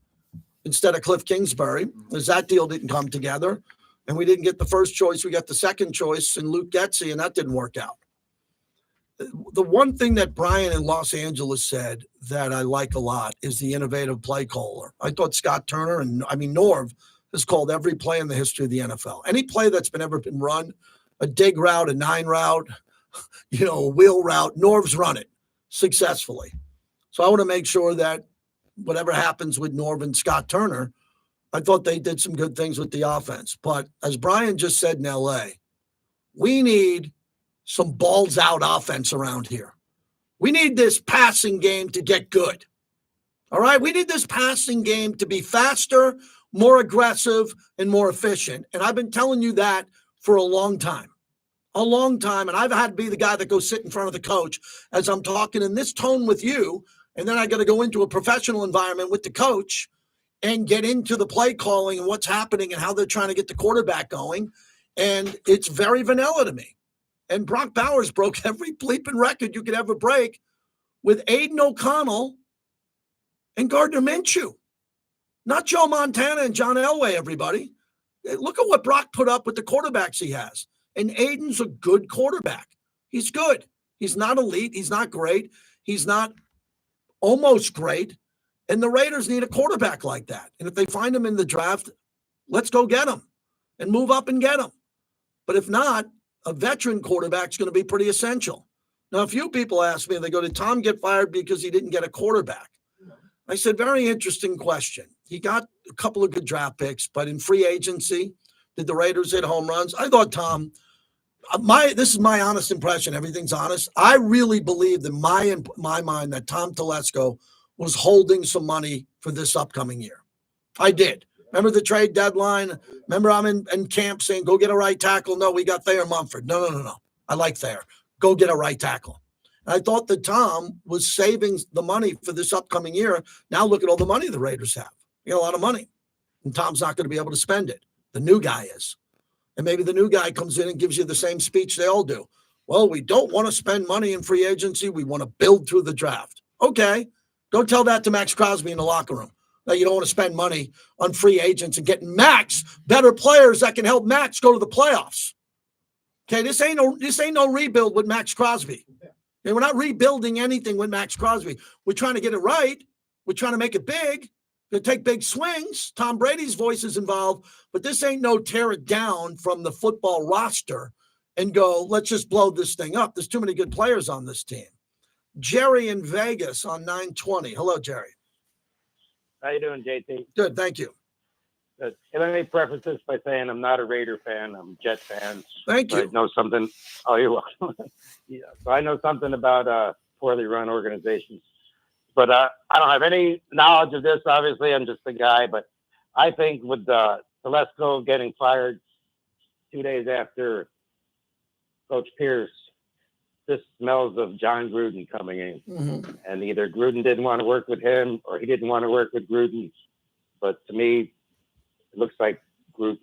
instead of Cliff Kingsbury, because that deal didn't come together. And we didn't get the first choice, we got the second choice in Luke Getsy, and that didn't work out. The one thing that Brian in Los Angeles said that I like a lot is the innovative play caller. I thought Scott Turner Norv has called every play in the history of the NFL. Any play that's ever been run, a dig route, a 9 route, a wheel route, Norv's run it successfully. So I want to make sure that whatever happens with Norv and Scott Turner, I thought they did some good things with the offense. But as Brian just said in LA, we need some balls out offense around here. We need this passing game to get good. All right. We need this passing game to be faster, more aggressive, and more efficient. And I've been telling you that for a long time. And I've had to be the guy that goes sit in front of the coach as I'm talking in this tone with you. And then I got to go into a professional environment with the coach and get into the play calling and what's happening and how they're trying to get the quarterback going. And it's very vanilla to me. And Brock Bowers broke every bleeping record you could ever break with Aiden O'Connell and Gardner Minshew. Not Joe Montana and John Elway, everybody. Look at what Brock put up with the quarterbacks he has. And Aiden's a good quarterback. He's good. He's not elite. He's not great. He's not almost great. And the Raiders need a quarterback like that. And if they find him in the draft, let's go get him and move up and get him. But if not, a veteran quarterback is going to be pretty essential. Now, a few people ask me, they go, did Tom get fired because he didn't get a quarterback? I said, very interesting question. He got a couple of good draft picks, but in free agency, did the Raiders hit home runs? I thought Tom, this is my honest impression. Everything's honest. I really believed in my mind that Tom Telesco was holding some money for this upcoming year. I did. Remember the trade deadline? Remember I'm in camp saying, go get a right tackle? No, we got Thayer Mumford. No. I like Thayer. Go get a right tackle. And I thought that Tom was saving the money for this upcoming year. Now look at all the money the Raiders have. You got a lot of money. And Tom's not going to be able to spend it. The new guy is. And maybe the new guy comes in and gives you the same speech they all do. Well, we don't want to spend money in free agency. We want to build through the draft. Okay. Go tell that to Max Crosby in the locker room. That you don't want to spend money on free agents and getting Max better players that can help Max go to the playoffs. Okay, this ain't no rebuild with Max Crosby. Okay, we're not rebuilding anything with Max Crosby. We're trying to get it right. We're trying to make it big. We're going to take big swings. Tom Brady's voice is involved, but this ain't no tear it down from the football roster and go, let's just blow this thing up. There's too many good players on this team. Jerry in Vegas on 920. Hello, Jerry. How you doing, JT? Good, thank you. Good. And let me preface this by saying I'm not a Raider fan. I'm a Jet fan. Thank you. I know something. Oh, you're welcome. Yeah. So I know something about poorly run organizations. But I don't have any knowledge of this. Obviously, I'm just a guy. But I think with Telesco getting fired 2 days after Coach Pierce, this smells of John Gruden coming in. Mm-hmm. And either Gruden didn't want to work with him or he didn't want to work with Gruden. But to me, it looks like Gruden.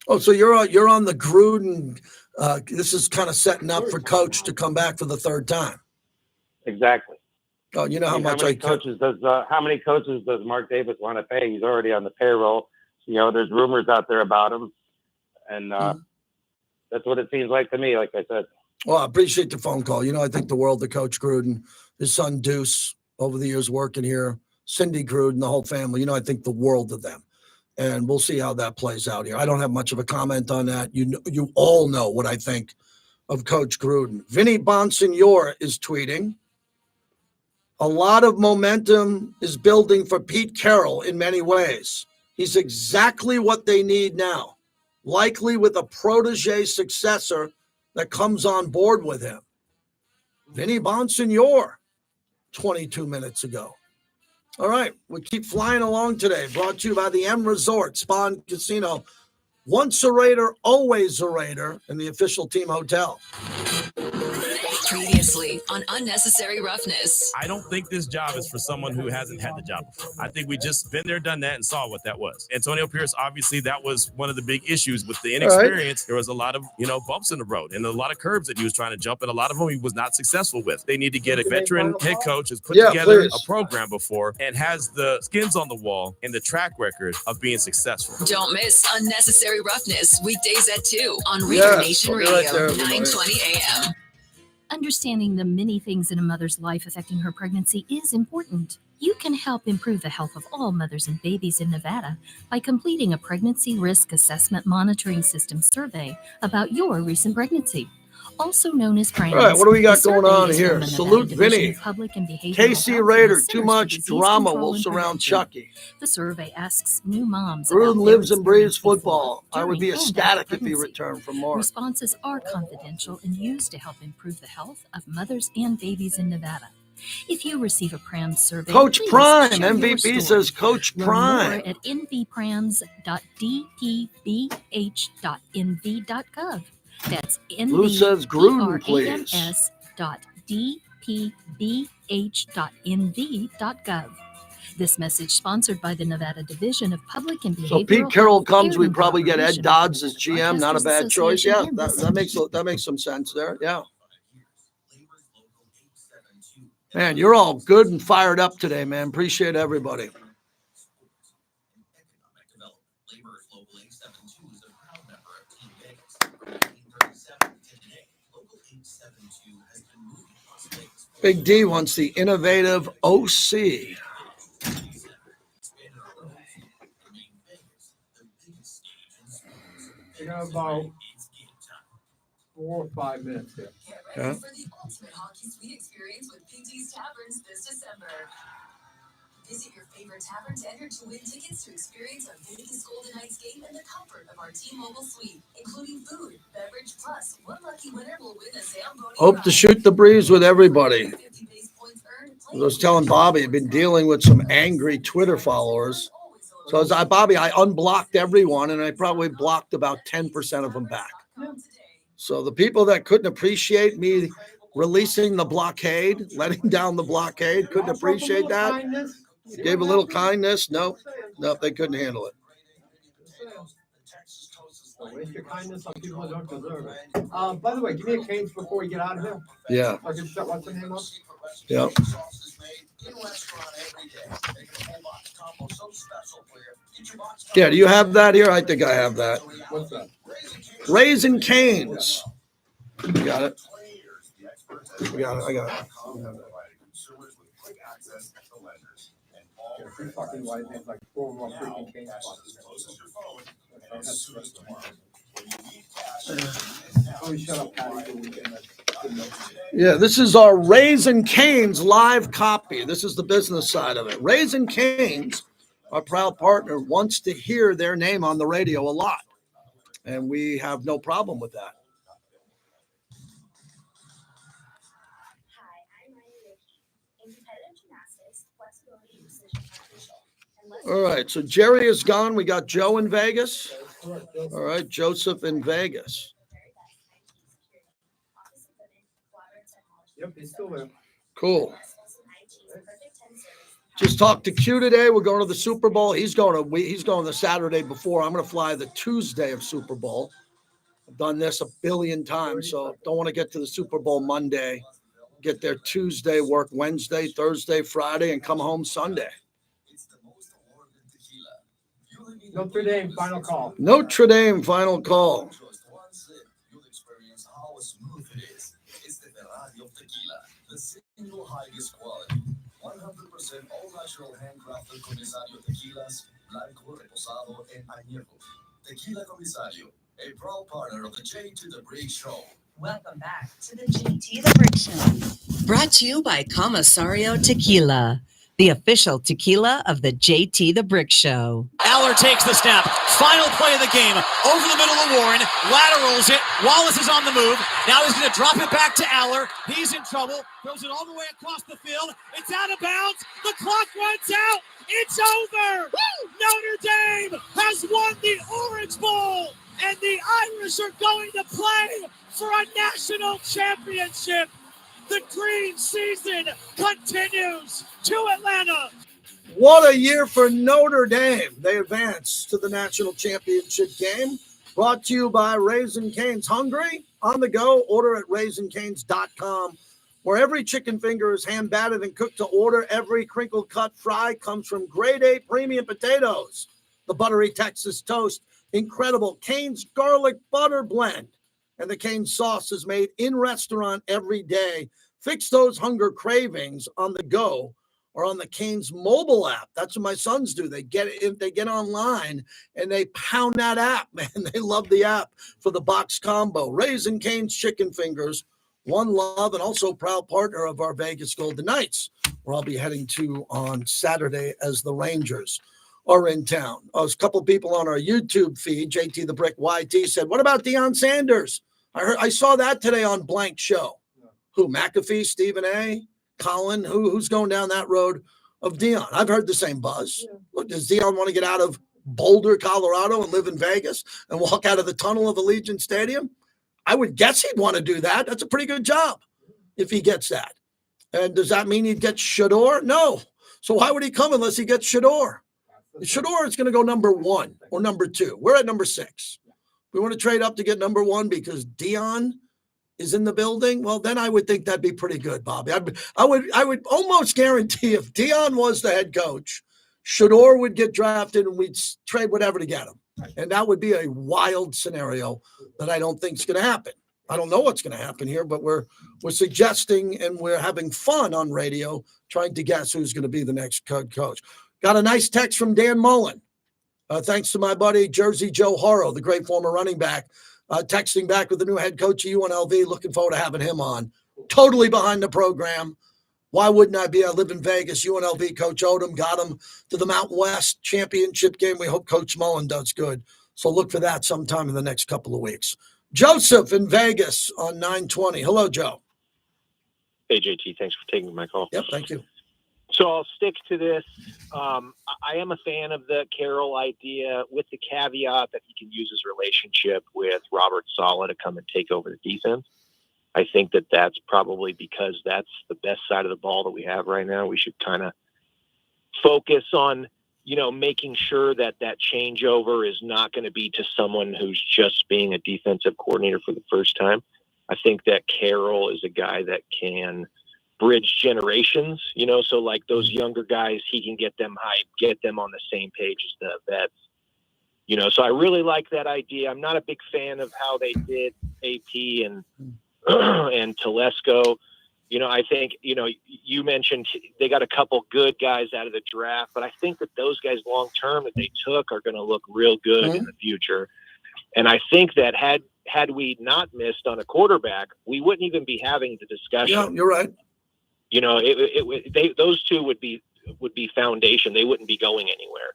Oh, so you're on the Gruden. This is kind of setting up for Coach to come back for the third time. Exactly. Oh, you know how much how many coaches does Mark Davis want to pay? He's already on the payroll. You know, there's rumors out there about him, and that's what it seems like to me. Like I said. Well, I appreciate the phone call. You know, I think the world of Coach Gruden, his son Deuce, over the years working here, Cindy Gruden, the whole family. You know, I think the world of them. And we'll see how that plays out here. I don't have much of a comment on that. You all know what I think of Coach Gruden. Vinny Bonsignor is tweeting. A lot of momentum is building for Pete Carroll in many ways. He's exactly what they need now, likely with a protege successor that comes on board with him. Vinny Bonsignor, 22 minutes ago. All right, we keep flying along today. Brought to you by the M Resort Spa and Casino. Once a Raider, always a Raider, in the official team hotel. Previously on Unnecessary Roughness. I don't think this job is for someone who hasn't had the job before. I think we just been there, done that, and saw what that was. Antonio Pierce, obviously, that was one of the big issues with the inexperience. Right. There was a lot of, bumps in the road and a lot of curbs that he was trying to jump, and a lot of them he was not successful with. They need to get a veteran head coach who's put together a program before and has the skins on the wall and the track record of being successful. Don't miss Unnecessary Roughness weekdays at 2 on Raider Nation Radio, 920 AM. Understanding the many things in a mother's life affecting her pregnancy is important. You can help improve the health of all mothers and babies in Nevada by completing a Pregnancy Risk Assessment Monitoring System survey about your recent pregnancy, also known as PRAMS. All right, what do we got going on here? Salute Vinny. KC Raider, too much drama will surround Chucky. The survey asks new moms. Gruden lives and breathes football. I would be ecstatic if he returned for more. Responses are confidential and used to help improve the health of mothers and babies in Nevada. If you receive a PRAMS survey, Coach Prime, MVP says Coach Prime. Learn more at nvprams.dpbh.nv.gov. That's Lou says Gruden, please. .dpbh.nv.gov. This message sponsored by the Nevada Division of Public and Behavioral So Pete Carroll comes, we probably get Ed Dodds as GM. Not a bad choice. Yeah, that makes some sense there. Yeah. Man, you're all good and fired up today, man. Appreciate everybody. Big D wants the innovative OC. You got about 4 or 5 minutes here. Get ready for the ultimate hockey suite experience with PT's Taverns this December. Visit your favorite taverns, enter to win tickets to experience a Vegas Golden Knights game in the comfort of our T-Mobile suite, including food, beverage, plus one lucky winner will win a Zamboni Hope to shoot the breeze with everybody. 50 base points earned. I was telling Bobby, I've been dealing with some angry Twitter followers. So Bobby, I unblocked everyone, and I probably blocked about 10% of them back. So the people that couldn't appreciate me releasing the blockade, letting down the blockade, couldn't appreciate that. Gave a little kindness. Nope, they couldn't handle it. Waste your kindness on people who don't deserve it. By the way, give me a cage before we get out of here. Yeah. I can shut what's the name up? Yeah. Yeah, do you have that here? I think I have that. What's that? Raisin Canes. You got it. I got it. Pretty fucking white. There's like 4 more freaking cane spots. Oh, shut up, Patty. Yeah, this is our Raisin Canes live copy. This is the business side of it. Raisin Canes, our proud partner, wants to hear their name on the radio a lot. And we have no problem with that. All right, so Jerry is gone. We got Joe in Vegas. All right, Joseph in Vegas. Yep, he's still there. Cool. Just talked to Q today. We're going to the Super Bowl. He's going the Saturday before. I'm going to fly the Tuesday of Super Bowl. I've done this a billion times, so don't want to get to the Super Bowl Monday. Get there Tuesday, work Wednesday, Thursday, Friday, and come home Sunday. Notre Dame, final call. Notre Dame, final call. The single highest quality, 100% all-natural handcrafted Comisario tequilas, blanco, reposado, and añejo. Tequila Comisario, a proud partner of the JT the Brick Show. Welcome back to the JT the Brick Show. Brought to you by Comisario Tequila, the official tequila of the JT the Brick Show. Aller takes the snap. Final play of the game. Over the middle of Warren. Laterals it. Wallace is on the move. Now he's going to drop it back to Aller. He's in trouble. Throws it all the way across the field. It's out of bounds. The clock runs out. It's over. Woo! Notre Dame has won the Orange Bowl. And the Irish are going to play for a national championship. The green season continues to Atlanta. What a year for Notre Dame. They advance to the national championship game. Brought to you by Raisin Canes. Hungry? On the go. Order at raisincanes.com, where every chicken finger is hand battered and cooked to order. Every crinkle cut fry comes from grade A premium potatoes. The buttery Texas toast. Incredible Cane's garlic butter blend. And the Cane's sauce is made in restaurant every day. Fix those hunger cravings on the go or on the Cane's mobile app. That's what my sons do. They get online and they pound that app, man. They love the app for the box combo. Raisin Cane's chicken fingers, one love, and also proud partner of our Vegas Golden Knights, where I'll be heading to on Saturday as the Rangers are in town. A couple people on our YouTube feed, JT the Brick YT, said, "What about Deion Sanders?" I saw that today on Blank Show. Who? McAfee, Stephen A, Colin? Who's going down that road of Deion? I've heard the same buzz. Yeah. Look, does Deion want to get out of Boulder, Colorado, and live in Vegas and walk out of the tunnel of Allegiant Stadium? I would guess he'd want to do that. That's a pretty good job if he gets that. And does that mean he'd get Shador? No. So why would he come unless he gets Shador? Shador is going to go number 1 or number 2. We're at number 6. We want to trade up to get number 1 because Deion is in the building. Well, then I would think that'd be pretty good, Bobby. I would almost guarantee if Deion was the head coach, Shador would get drafted and we'd trade whatever to get him. And that would be a wild scenario that I don't think is going to happen. I don't know what's going to happen here, but we're suggesting and we're having fun on radio trying to guess who's going to be the next coach. Got a nice text from Dan Mullen. Thanks to my buddy Jersey Joe Horo, the great former running back, texting back with the new head coach of UNLV. Looking forward to having him on. Totally behind the program. Why wouldn't I be? I live in Vegas. UNLV coach Odom got him to the Mountain West championship game. We hope Coach Mullen does good. So look for that sometime in the next couple of weeks. Joseph in Vegas on 920. Hello, Joe. Hey, JT. Thanks for taking my call. Yep, thank you. So I'll stick to this. I am a fan of the Carroll idea with the caveat that he can use his relationship with Robert Saleh to come and take over the defense. I think that that's probably because that's the best side of the ball that we have right now. We should kind of focus on, making sure that that changeover is not going to be to someone who's just being a defensive coordinator for the first time. I think that Carroll is a guy that can bridge generations, so like those younger guys, he can get them hyped, get them on the same page as the vets, so I really like that idea. I'm not a big fan of how they did AP and Telesco. I think, you mentioned they got a couple good guys out of the draft, but I think that those guys long-term that they took are going to look real good in the future. And I think that had we not missed on a quarterback, we wouldn't even be having the discussion. Yeah, you're right. Those two would be foundation. They wouldn't be going anywhere.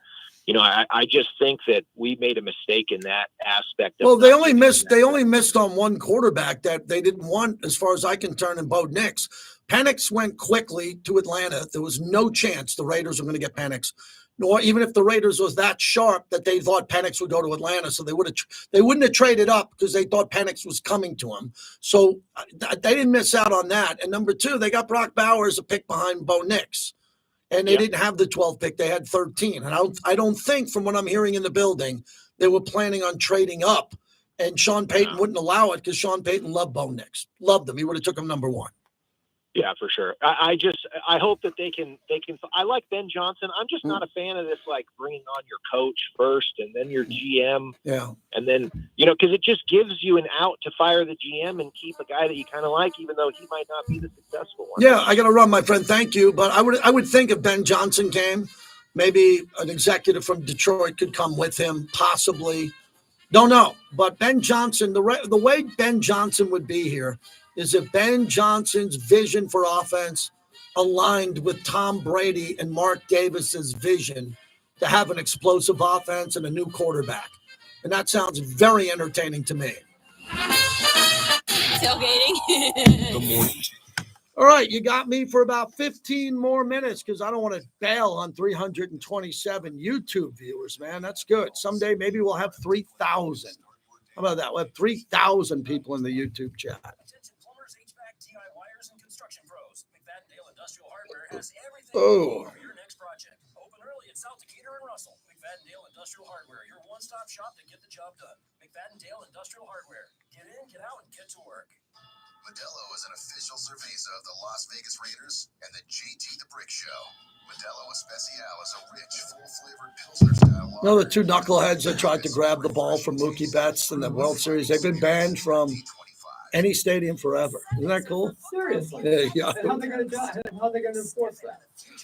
I just think that we made a mistake in that aspect. Well, they only missed on one quarterback that they didn't want, as far as I can turn, in Bo Nix. Penix went quickly to Atlanta. There was no chance the Raiders were going to get Penix, nor even if the Raiders was that sharp that they thought Penix would go to Atlanta. So they wouldn't have traded up because they thought Penix was coming to them. So they didn't miss out on that. And number two, they got Brock Bowers a pick behind Bo Nix. And they didn't have the 12th pick. They had 13. And I don't think, from what I'm hearing in the building, they were planning on trading up. And Sean Payton wouldn't allow it because Sean Payton loved Bo Nix. Loved him. He would have took him number one. Yeah, for sure. I hope that they can. I like Ben Johnson. I'm just not a fan of this, like bringing on your coach first and then your GM. Yeah. And then, because it just gives you an out to fire the GM and keep a guy that you kind of like, even though he might not be the successful one. Yeah, I got to run, my friend. Thank you. But I would think if Ben Johnson came, maybe an executive from Detroit could come with him, possibly. Don't know. But Ben Johnson, the way Ben Johnson would be here is if Ben Johnson's vision for offense aligned with Tom Brady and Mark Davis's vision to have an explosive offense and a new quarterback. And that sounds very entertaining to me. Tailgating. Good morning. All right, you got me for about 15 more minutes because I don't want to bail on 327 YouTube viewers, man. That's good. Someday maybe we'll have 3,000. How about that? We'll have 3,000 people in the YouTube chat. Oh. Open early at South Decatur and Russell. McFadden-Dale Industrial Hardware, your one-stop shop to get the job done. McFadden-Dale Industrial Hardware. Get in, get out, and get to work. Modelo is an official cerveza of the Las Vegas Raiders and the JT the Brick Show. Modelo Especial is a rich, full-flavored Pilsner style. You know the two knuckleheads that tried to grab the ball from Mookie Betts in the World Series? They've been banned from any stadium forever. Isn't that cool? Seriously. Yeah. And how are they going to enforce that?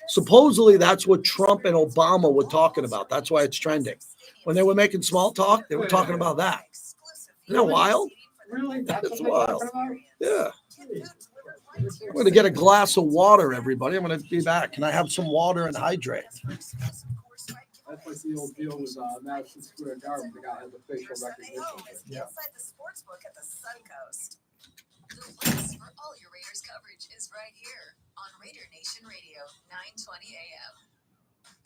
Supposedly, that's what Trump and Obama were talking about. That's why it's trending. When they were making small talk, they were talking about that. Isn't that wild? Really? That's wild. Yeah. I'm going to get a glass of water, everybody. I'm going to be back. Can I have some water and hydrate? That's like the old deal with Madison Square Garden. The guy has a facial recognition. Yeah. Inside the sportsbook at the Suncoast. The place for all your Raiders coverage is right here on Raider Nation Radio, 920 AM.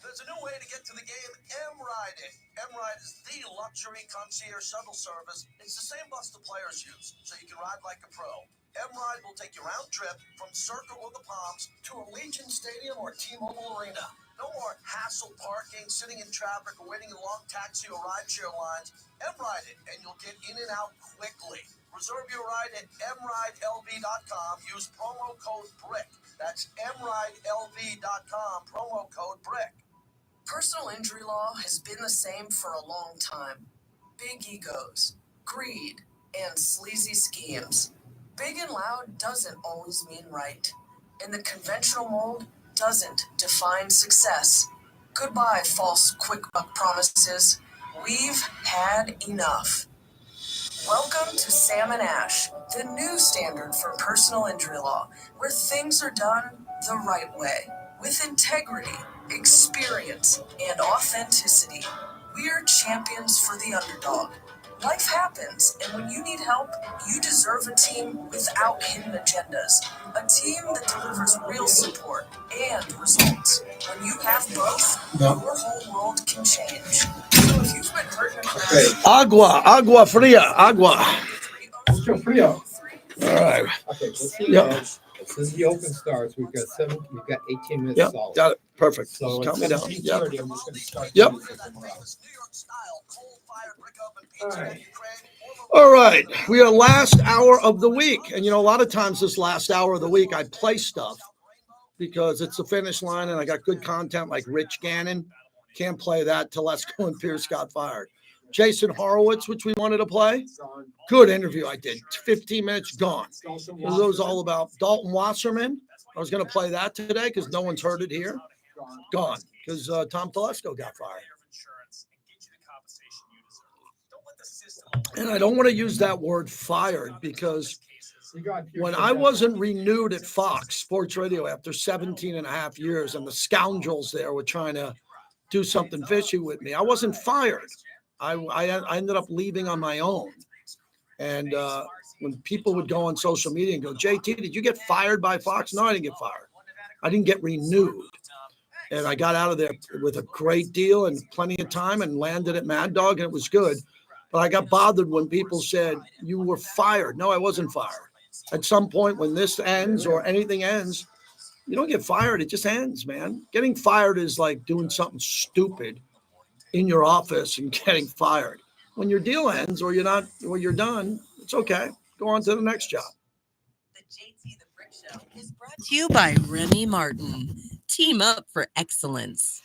There's a new way to get to the game, M-Ride It. M-Ride is the luxury concierge shuttle service. It's the same bus the players use, so you can ride like a pro. M-Ride will take you round trip from Circle or the Palms to Allegiant Stadium or T-Mobile Arena. No more hassle parking, sitting in traffic, or waiting in long taxi or rideshare lines. M-Ride It, and you'll get in and out quickly. Reserve your ride at mridelv.com. Use promo code BRICK. That's mridelv.com, promo code BRICK. Personal injury law has been the same for a long time. Big egos, greed, and sleazy schemes. Big and loud doesn't always mean right, and the conventional mold doesn't define success. Goodbye, false quick buck promises. We've had enough. Welcome to Sam and Ash, the new standard for personal injury law, where things are done the right way, with integrity, experience, and authenticity. We're champions for the underdog. Life happens, and when you need help, you deserve a team without hidden agendas. A team that delivers real support and results. When you have both, your whole world can change. So if you've been hurting Agua fria, agua. Mucho frio. All right. Okay, let's see. Yep. This is the open starts. We've got 18 minutes Yep, solid. got it. Perfect. So Count at me down. 17:30, Yep. I'm just going to start. Yep. the music and we're out. All right. All right. We are last hour of the week. And, a lot of times this last hour of the week, I play stuff because it's the finish line and I got good content like Rich Gannon. Can't play that till Lesko and Pierce got fired. Jason Horowitz, which we wanted to play. Good interview I did. 15 minutes gone. It was all about Dalton Wasserman. I was going to play that today because no one's heard it here. Gone because Tom Telesco got fired. And I don't want to use that word fired because when I wasn't renewed at Fox Sports Radio after 17 and a half years and the scoundrels there were trying to do something fishy with me, I wasn't fired. I ended up leaving on my own. And when people would go on social media and go, JT, did you get fired by Fox? No, I didn't get fired. I didn't get renewed. And I got out of there with a great deal and plenty of time and landed at Mad Dog, and it was good. But I got bothered when people said, you were fired. No, I wasn't fired. At some point when this ends or anything ends, you don't get fired. It just ends, man. Getting fired is like doing something stupid in your office and getting fired. When your deal ends or you're done, it's okay. Go on to the next job. The JT the Brick Show is brought to you by Remy Martin. Team up for excellence.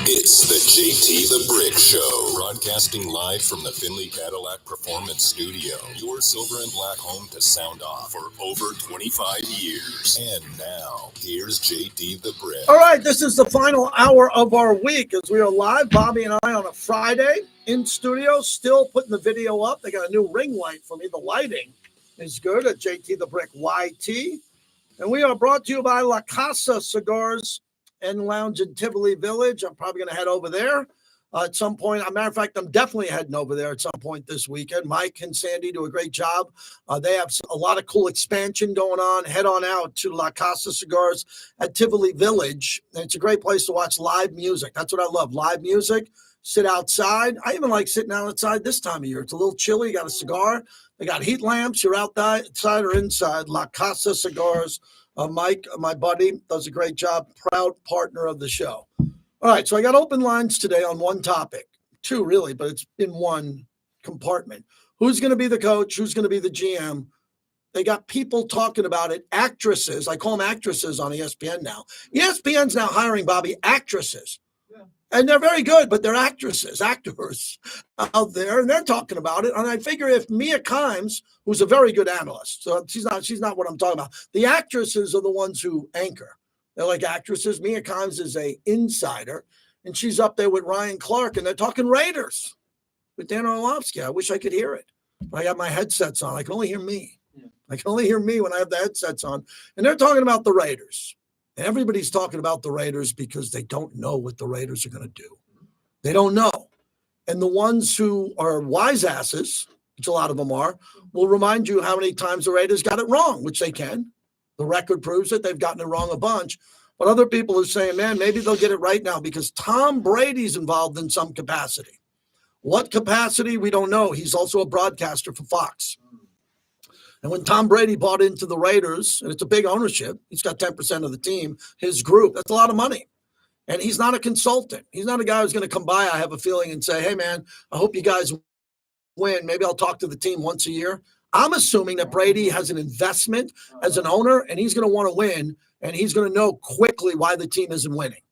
It's the JT the Brick Show, broadcasting live from the Finley Cadillac Performance Studio, your silver and black home to sound off for over 25 years. And now, here's JT the Brick. All right, this is the final hour of our week as we are live, Bobby and I, on a Friday in studio, still putting the video up. They got a new ring light for me. The lighting is good at JT the Brick YT. And we are brought to you by La Casa Cigars and Lounge in Tivoli Village. I'm probably going to head over there at some point. As a matter of fact, I'm definitely heading over there at some point this weekend. Mike and Sandy do a great job. They have a lot of cool expansion going on. Head on out to La Casa Cigars at Tivoli Village. And it's a great place to watch live music. That's what I love, live music. Sit outside. I even like sitting outside this time of year. It's a little chilly. You got a cigar. They got heat lamps. You're outside or inside. La Casa Cigars. Mike, my buddy, does a great job. Proud partner of the show. All right, so I got open lines today on one topic. Two, really, but it's in one compartment. Who's going to be the coach? Who's going to be the GM? They got people talking about it. Actresses. I call them actresses on ESPN now. ESPN's now hiring, Bobby, actresses. And they're very good, but they're actors out there, and they're talking about it. And I figure if Mia Kimes, who's a very good analyst, so she's not what I'm talking about. The actresses are the ones who anchor. They're like actresses. Mia Kimes is a insider, and she's up there with Ryan Clark, and they're talking Raiders with Dan Orlovsky. I wish I could hear it. But I got my headsets on. I can only hear me. I can only hear me when I have the headsets on. And they're talking about the Raiders. And everybody's talking about the Raiders because they don't know what the Raiders are going to do. They don't know. And the ones who are wise asses, which a lot of them are, will remind you how many times the Raiders got it wrong, which they can. The record proves it. They've gotten it wrong a bunch. But other people are saying, man, maybe they'll get it right now because Tom Brady's involved in some capacity. What capacity? We don't know. He's also a broadcaster for Fox. And when Tom Brady bought into the Raiders, and it's a big ownership, he's got 10% of the team, his group, that's a lot of money. And he's not a consultant. He's not a guy who's going to come by, I have a feeling, and say, hey, man, I hope you guys win. Maybe I'll talk to the team once a year. I'm assuming that Brady has an investment as an owner, and he's going to want to win, and he's going to know quickly why the team isn't winning.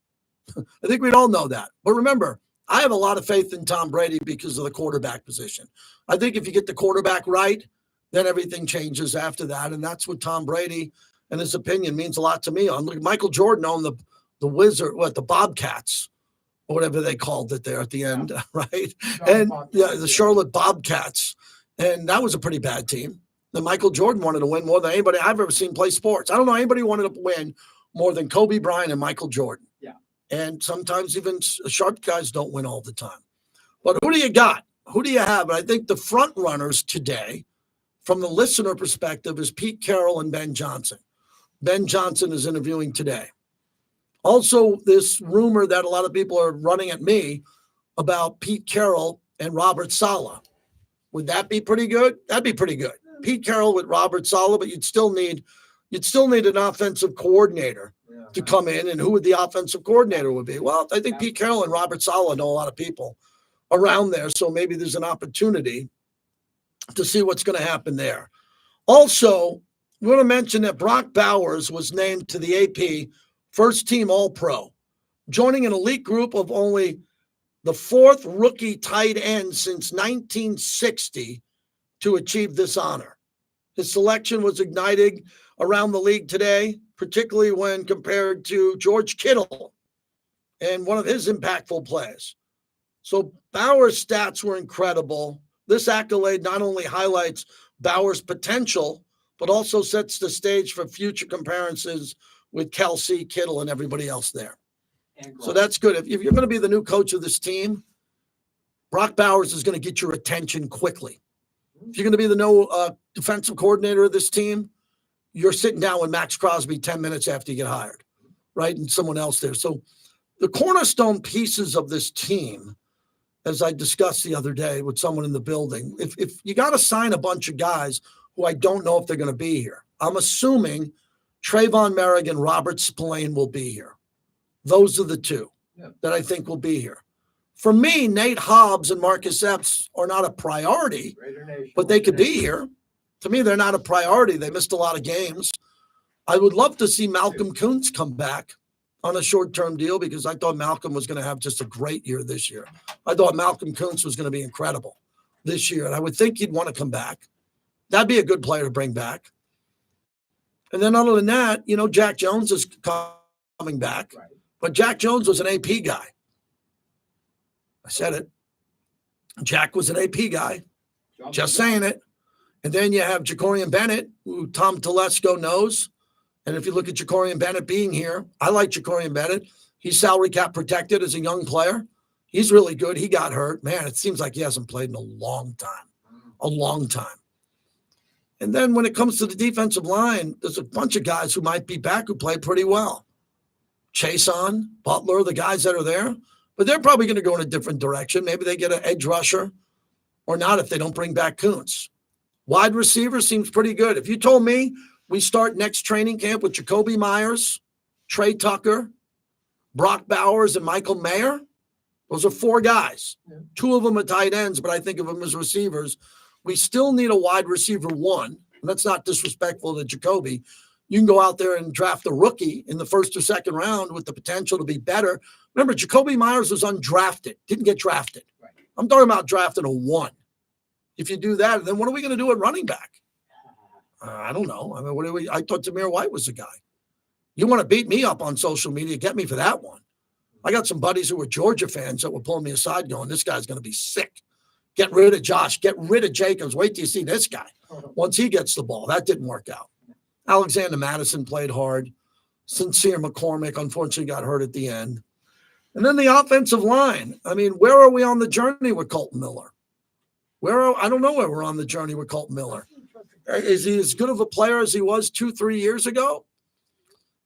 I think we'd all know that. But remember, I have a lot of faith in Tom Brady because of the quarterback position. I think if you get the quarterback right, then everything changes after that. And that's what Tom Brady and his opinion means a lot to me. On Michael Jordan owned the Wizard, the Bobcats, or whatever they called it there at the end, right? And the Charlotte Bobcats. And that was a pretty bad team. And Michael Jordan wanted to win more than anybody I've ever seen play sports. I don't know anybody who wanted to win more than Kobe Bryant and Michael Jordan. Yeah. And sometimes even sharp guys don't win all the time. But who do you got? Who do you have? And I think the front runners today, from the listener perspective, is Pete Carroll and Ben Johnson. Ben Johnson is interviewing today. Also, this rumor that a lot of people are running at me about Pete Carroll and Robert Saleh. Would that be pretty good? That'd be pretty good. Pete Carroll with Robert Saleh, but you'd still need an offensive coordinator to come in. And who would the offensive coordinator would be? Well, I think Pete Carroll and Robert Saleh know a lot of people around there, so maybe there's an opportunity to see what's going to happen there. Also, we want to mention that Brock Bowers was named to the AP First Team All-Pro, joining an elite group of only the fourth rookie tight end since 1960 to achieve this honor. His selection was ignited around the league today, particularly when compared to George Kittle and one of his impactful plays. So Bowers' stats were incredible. This accolade not only highlights Bowers' potential, but also sets the stage for future comparisons with Kelsey, Kittle, and everybody else there. So that's good. If you're going to be the new coach of this team, Brock Bowers is going to get your attention quickly. If you're going to be the new defensive coordinator of this team, you're sitting down with Max Crosby 10 minutes after you get hired, right? And someone else there. So the cornerstone pieces of this team, as I discussed the other day with someone in the building, if you got to sign a bunch of guys who I don't know if they're going to be here, I'm assuming Trayvon Merrick and Robert Spillane will be here. Those are the two that I think will be here. For me, Nate Hobbs and Marcus Epps are not a priority, but they could be here. To me, they're not a priority. They missed a lot of games. I would love to see Malcolm Kuntz come back on a short-term deal because I thought Malcolm was going to have just a great year this year. I thought Malcolm Kuntz was going to be incredible this year, and I would think he'd want to come back. That'd be a good player to bring back. And then other than that, Jack Jones is coming back, but Jack Jones was an AP guy. I said it. Jack was an AP guy. Just saying it. And then you have Jacorian Bennett, who Tom Telesco knows. And if you look at Jacorian Bennett being here, I like Jacorian Bennett. He's salary cap protected as a young player. He's really good. He got hurt. Man, it seems like he hasn't played in a long time. A long time. And then when it comes to the defensive line, there's a bunch of guys who might be back who play pretty well. Chason, Butler, the guys that are there. But they're probably going to go in a different direction. Maybe they get an edge rusher or not if they don't bring back Kuntz. Wide receiver seems pretty good. If you told me we start next training camp with Jacoby Myers, Trey Tucker, Brock Bowers, and Michael Mayer, those are four guys. Two of them are tight ends, but I think of them as receivers. We still need a wide receiver one. And that's not disrespectful to Jacoby. You can go out there and draft a rookie in the first or second round with the potential to be better. Remember, Jacoby Myers was undrafted, didn't get drafted. Right. I'm talking about drafting a one. If you do that, then what are we going to do at running back? I don't know. I mean, I thought Tamir White was the guy. You want to beat me up on social media, get me for that one. I got some buddies who were Georgia fans that were pulling me aside going, this guy's going to be sick. Get rid of Josh. Get rid of Jacobs. Wait till you see this guy. Once he gets the ball. That didn't work out. Alexander Madison played hard. Sincere McCormick, unfortunately, got hurt at the end. And then the offensive line. I mean, where are we on the journey with Colton Miller? I don't know where we're on the journey with Colton Miller. Is he as good of a player as he was 2-3 years ago?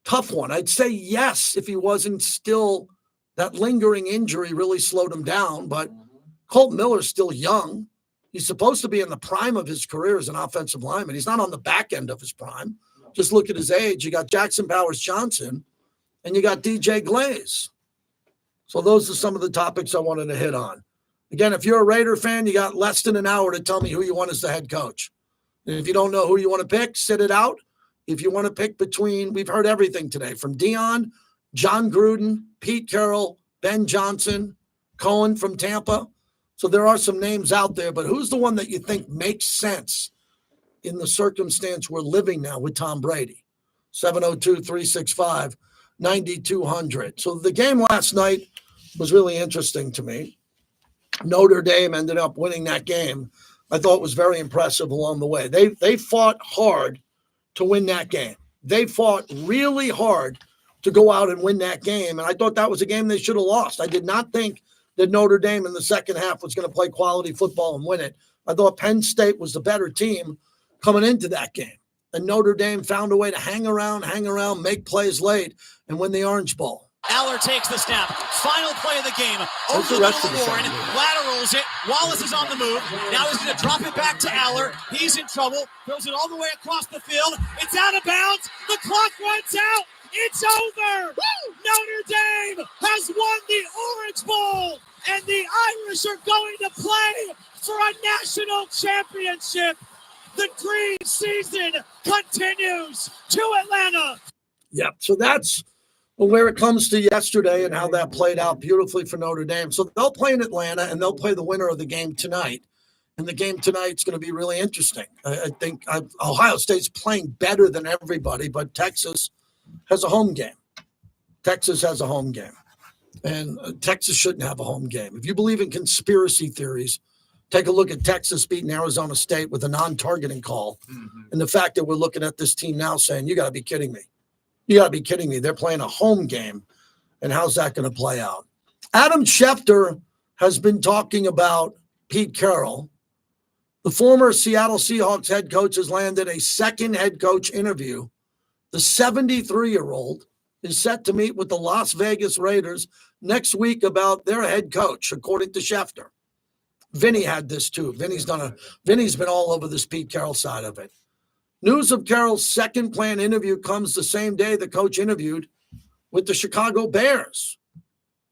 Tough one. I'd say yes if he wasn't still that lingering injury really slowed him down. But Colton Miller's still young. He's supposed to be in the prime of his career as an offensive lineman. He's not on the back end of his prime. Just look at his age. You got Jackson Powers-Johnson, and you got DJ Glaze. So those are some of the topics I wanted to hit on. Again, if you're a Raider fan, you got less than an hour to tell me who you want as the head coach. And if you don't know who you want to pick, sit it out. If you want to pick between, we've heard everything today, from Dion, John Gruden, Pete Carroll, Ben Johnson, Cohen from Tampa. So there are some names out there, but who's the one that you think makes sense in the circumstance we're living now with Tom Brady? 702-365-9200. So the game last night was really interesting to me. Notre Dame ended up winning that game. I thought it was very impressive along the way. They fought hard to win that game. They fought really hard to go out and win that game, and I thought that was a game they should have lost. I did not think that Notre Dame in the second half was going to play quality football and win it. I thought Penn State was the better team coming into that game, and Notre Dame found a way to hang around, make plays late, and win the Orange Bowl. Aller takes the snap. Final play of the game. Over the middle of Warren. Laterals it. Wallace is on the move. Now he's going to drop it back to Aller. He's in trouble. Throws it all the way across the field. It's out of bounds. The clock runs out. It's over. Woo! Notre Dame has won the Orange Bowl. And the Irish are going to play for a national championship. The dream season continues to Atlanta. Yep. So that's where it comes to yesterday and how that played out beautifully for Notre Dame. So they'll play in Atlanta, and they'll play the winner of the game tonight. And the game tonight's going to be really interesting. I think Ohio State's playing better than everybody, but Texas has a home game. Texas has a home game. And Texas shouldn't have a home game. If you believe in conspiracy theories, take a look at Texas beating Arizona State with a non-targeting call. And the fact that we're looking at this team now saying, you got to be kidding me. You got to be kidding me. They're playing a home game, and how's that going to play out? Adam Schefter has been talking about Pete Carroll. The former Seattle Seahawks head coach has landed a second head coach interview. The 73-year-old is set to meet with the Las Vegas Raiders next week about their head coach, according to Schefter. Vinny had this too. Vinny's been all over this Pete Carroll side of it. News of Carroll's second planned interview comes the same day the coach interviewed with the Chicago Bears.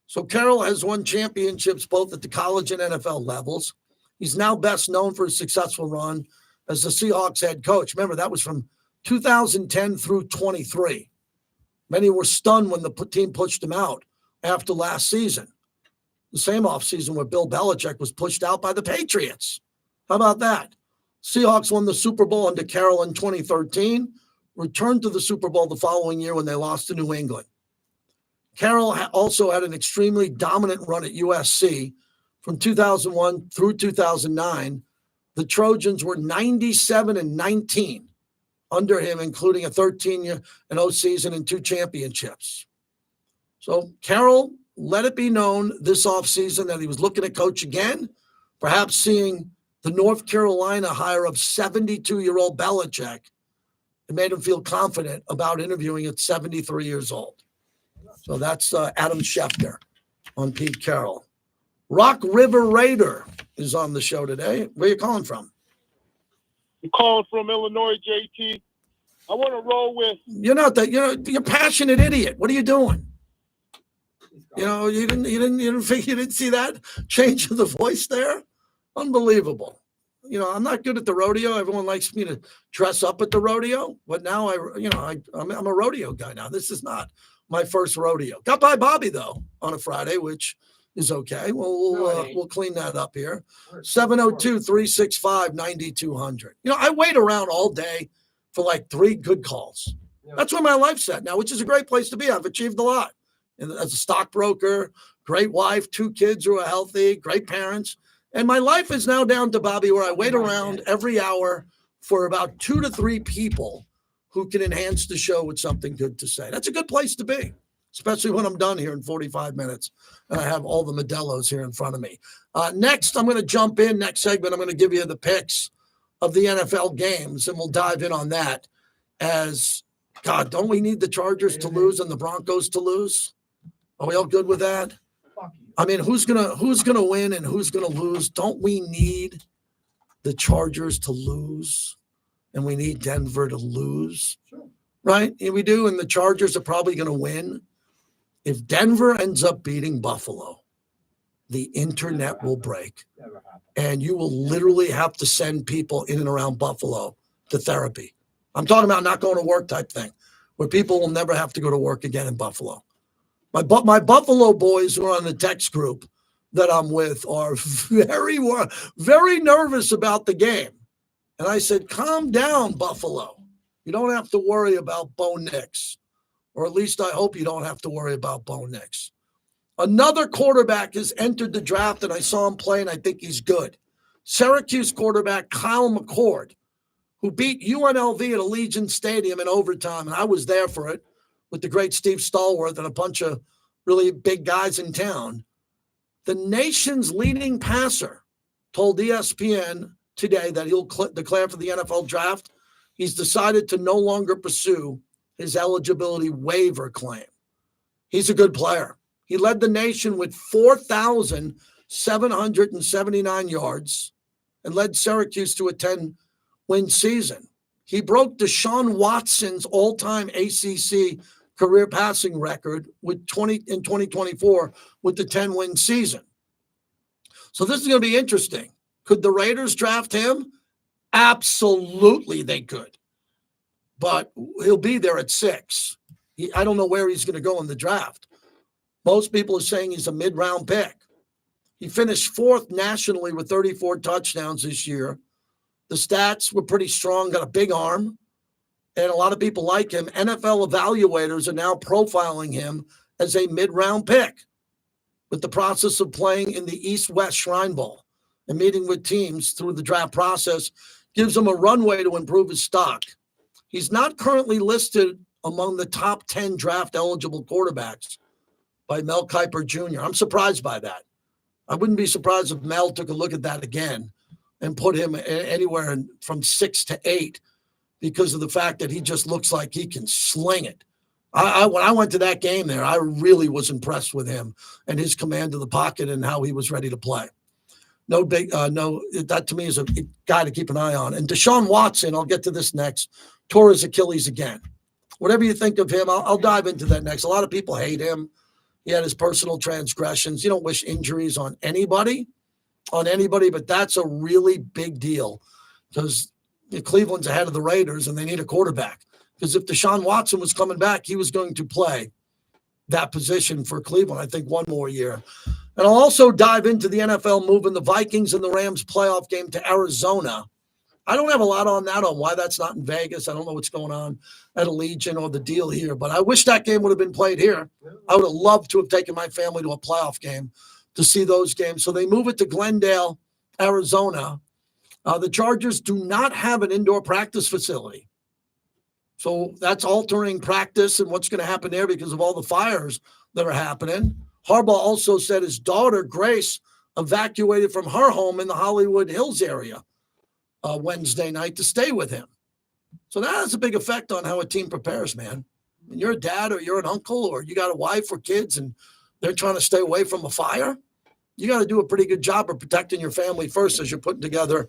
So Carroll has won championships both at the college and NFL levels. He's now best known for his successful run as the Seahawks head coach. Remember, that was from 2010 through 23. Many were stunned when the team pushed him out after last season. The same offseason where Bill Belichick was pushed out by the Patriots. How about that? Seahawks won the Super Bowl under Carroll in 2013, returned to the Super Bowl the following year when they lost to New England. Carroll also had an extremely dominant run at USC from 2001 through 2009. The Trojans were 97-19 under him, including a 13-0 season and 2 championships. So Carroll let it be known this offseason that he was looking to coach again, perhaps seeing the North Carolina hire of 72-year-old Belichick. It made him feel confident about interviewing at 73 years old. So that's Adam Schefter on Pete Carroll. Rock River Raider is on the show today. Where are you calling from? I'm calling from Illinois, JT. I want to roll with. You're a passionate idiot. What are you doing? You didn't see that change of the voice there? Unbelievable. I'm not good at the rodeo. Everyone likes me to dress up at the rodeo, but now I'm a rodeo guy now. This is not my first rodeo. Got by Bobby though on a Friday, which is okay. We'll clean that up here. 702-365-9200. I wait around all day for like 3 good calls. That's where my life's at now, which is a great place to be. I've achieved a lot. And as a stockbroker, great wife, 2 kids who are healthy, great parents. And my life is now down to, Bobby, where I wait around every hour for about 2 to 3 people who can enhance the show with something good to say. That's a good place to be, especially when I'm done here in 45 minutes and I have all the Modelo's here in front of me. Next, I'm going to jump in. Next segment, I'm going to give you the picks of the NFL games, and we'll dive in on that. As, God, don't we need the Chargers to lose and the Broncos to lose? Are we all good with that? I mean, who's gonna win and who's gonna lose? Don't we need the Chargers to lose, and we need Denver to lose, right? Yeah, we do, and the Chargers are probably gonna win. If Denver ends up beating Buffalo, the internet will break, and you will literally have to send people in and around Buffalo to therapy. I'm talking about not going to work type thing, where people will never have to go to work again in Buffalo. My Buffalo boys who are on the text group that I'm with are very nervous about the game. And I said, calm down, Buffalo. You don't have to worry about Bo Nix. Or at least I hope you don't have to worry about Bo Nix. Another quarterback has entered the draft, and I saw him play, and I think he's good. Syracuse quarterback Kyle McCord, who beat UNLV at Allegiant Stadium in overtime, and I was there for it with the great Steve Stallworth and a bunch of really big guys in town. The nation's leading passer told ESPN today that he'll declare for the NFL draft. He's decided to no longer pursue his eligibility waiver claim. He's a good player. He led the nation with 4,779 yards and led Syracuse to a 10-win season. He broke Deshaun Watson's all-time ACC career passing record with 2024 with the 10-win season. So this is going to be interesting. Could the Raiders draft him? Absolutely they could. But he'll be there at 6. I don't know where he's going to go in the draft. Most people are saying he's a mid-round pick. He finished 4th nationally with 34 touchdowns this year. The stats were pretty strong, got a big arm, and a lot of people like him. NFL evaluators are now profiling him as a mid-round pick with the process of playing in the East-West Shrine Bowl and meeting with teams through the draft process gives him a runway to improve his stock. He's not currently listed among the top 10 draft-eligible quarterbacks by Mel Kiper Jr. I'm surprised by that. I wouldn't be surprised if Mel took a look at that again and put him anywhere from 6 to 8 because of the fact that he just looks like he can sling it. When I went to that game there, I really was impressed with him and his command of the pocket and how he was ready to play. That to me is a guy to keep an eye on. And Deshaun Watson, I'll get to this next, tore his Achilles again. Whatever you think of him, I'll dive into that next. A lot of people hate him. He had his personal transgressions. You don't wish injuries on anybody, but that's a really big deal because Cleveland's ahead of the Raiders and they need a quarterback. Because if Deshaun Watson was coming back, he was going to play that position for Cleveland, I think, one more year. And I'll also dive into the NFL moving the Vikings and the Rams playoff game to Arizona. I don't have a lot on that, on why that's not in Vegas. I don't know what's going on at Allegiant or the deal here, but I wish that game would have been played here. I would have loved to have taken my family to a playoff game to see those games. So they move it to Glendale, Arizona. The Chargers do not have an indoor practice facility. So that's altering practice and what's going to happen there because of all the fires that are happening. Harbaugh also said his daughter, Grace, evacuated from her home in the Hollywood Hills area Wednesday night to stay with him. So that has a big effect on how a team prepares, man. When you're a dad or you're an uncle or you got a wife or kids and they're trying to stay away from a fire, you got to do a pretty good job of protecting your family first as you're putting together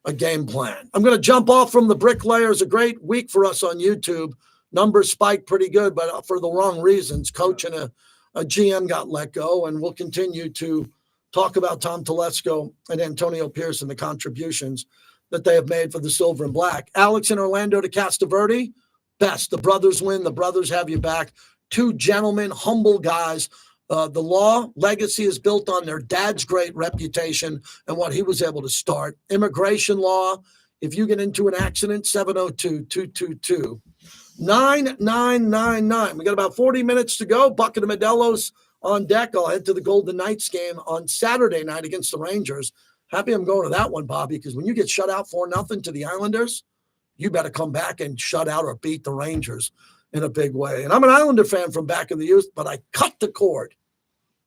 a game plan. I'm going to jump off from the Bricklayers. A great week for us on YouTube. Numbers spiked pretty good, but for the wrong reasons. Coach and a GM got let go, and we'll continue to talk about Tom Telesco and Antonio Pierce and the contributions that they have made for the Silver and Black. Alex in Orlando to Castaverde. Best. The brothers win. The brothers have you back. 2 gentlemen, humble guys. The law legacy is built on their dad's great reputation and what he was able to start. Immigration law, if you get into an accident, 702-222-9999. We got about 40 minutes to go. Bucket of Modelo's on deck. I'll head to the Golden Knights game on Saturday night against the Rangers. Happy I'm going to that one, Bobby, because when you get shut out 4-0 to the Islanders, you better come back and shut out or beat the Rangers in a big way. And I'm an Islander fan from back in the youth, but I cut the cord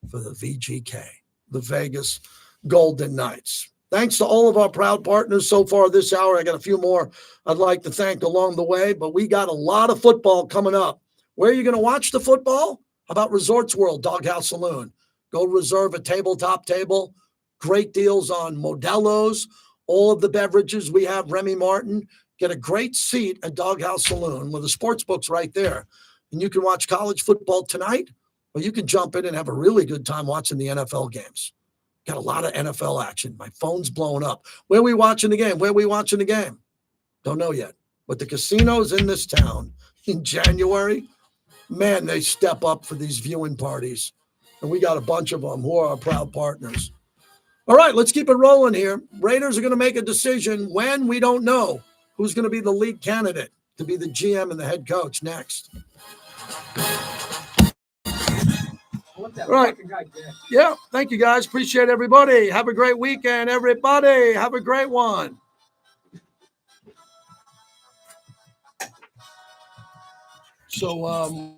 for the VGK, the Vegas Golden Knights. Thanks to all of our proud partners so far this hour. I got a few more I'd like to thank along the way, but we got a lot of football coming up. Where are you going to watch the football? How about Resorts World, Doghouse Saloon? Go reserve a tabletop table. Great deals on Modelo's, all of the beverages. We have Remy Martin. Get a great seat at Doghouse Saloon with the sports books right there. And you can watch college football tonight, or you can jump in and have a really good time watching the NFL games. Got a lot of NFL action. My phone's blowing up. Where are we watching the game? Where are we watching the game? Don't know yet. But the casinos in this town in January, man, they step up for these viewing parties. And we got a bunch of them who are our proud partners. All right, let's keep it rolling here. Raiders are going to make a decision when we don't know who's going to be the lead candidate to be the GM and the head coach next. All right. Yeah, thank you, guys. Appreciate everybody. Have a great weekend, everybody. Have a great one. So,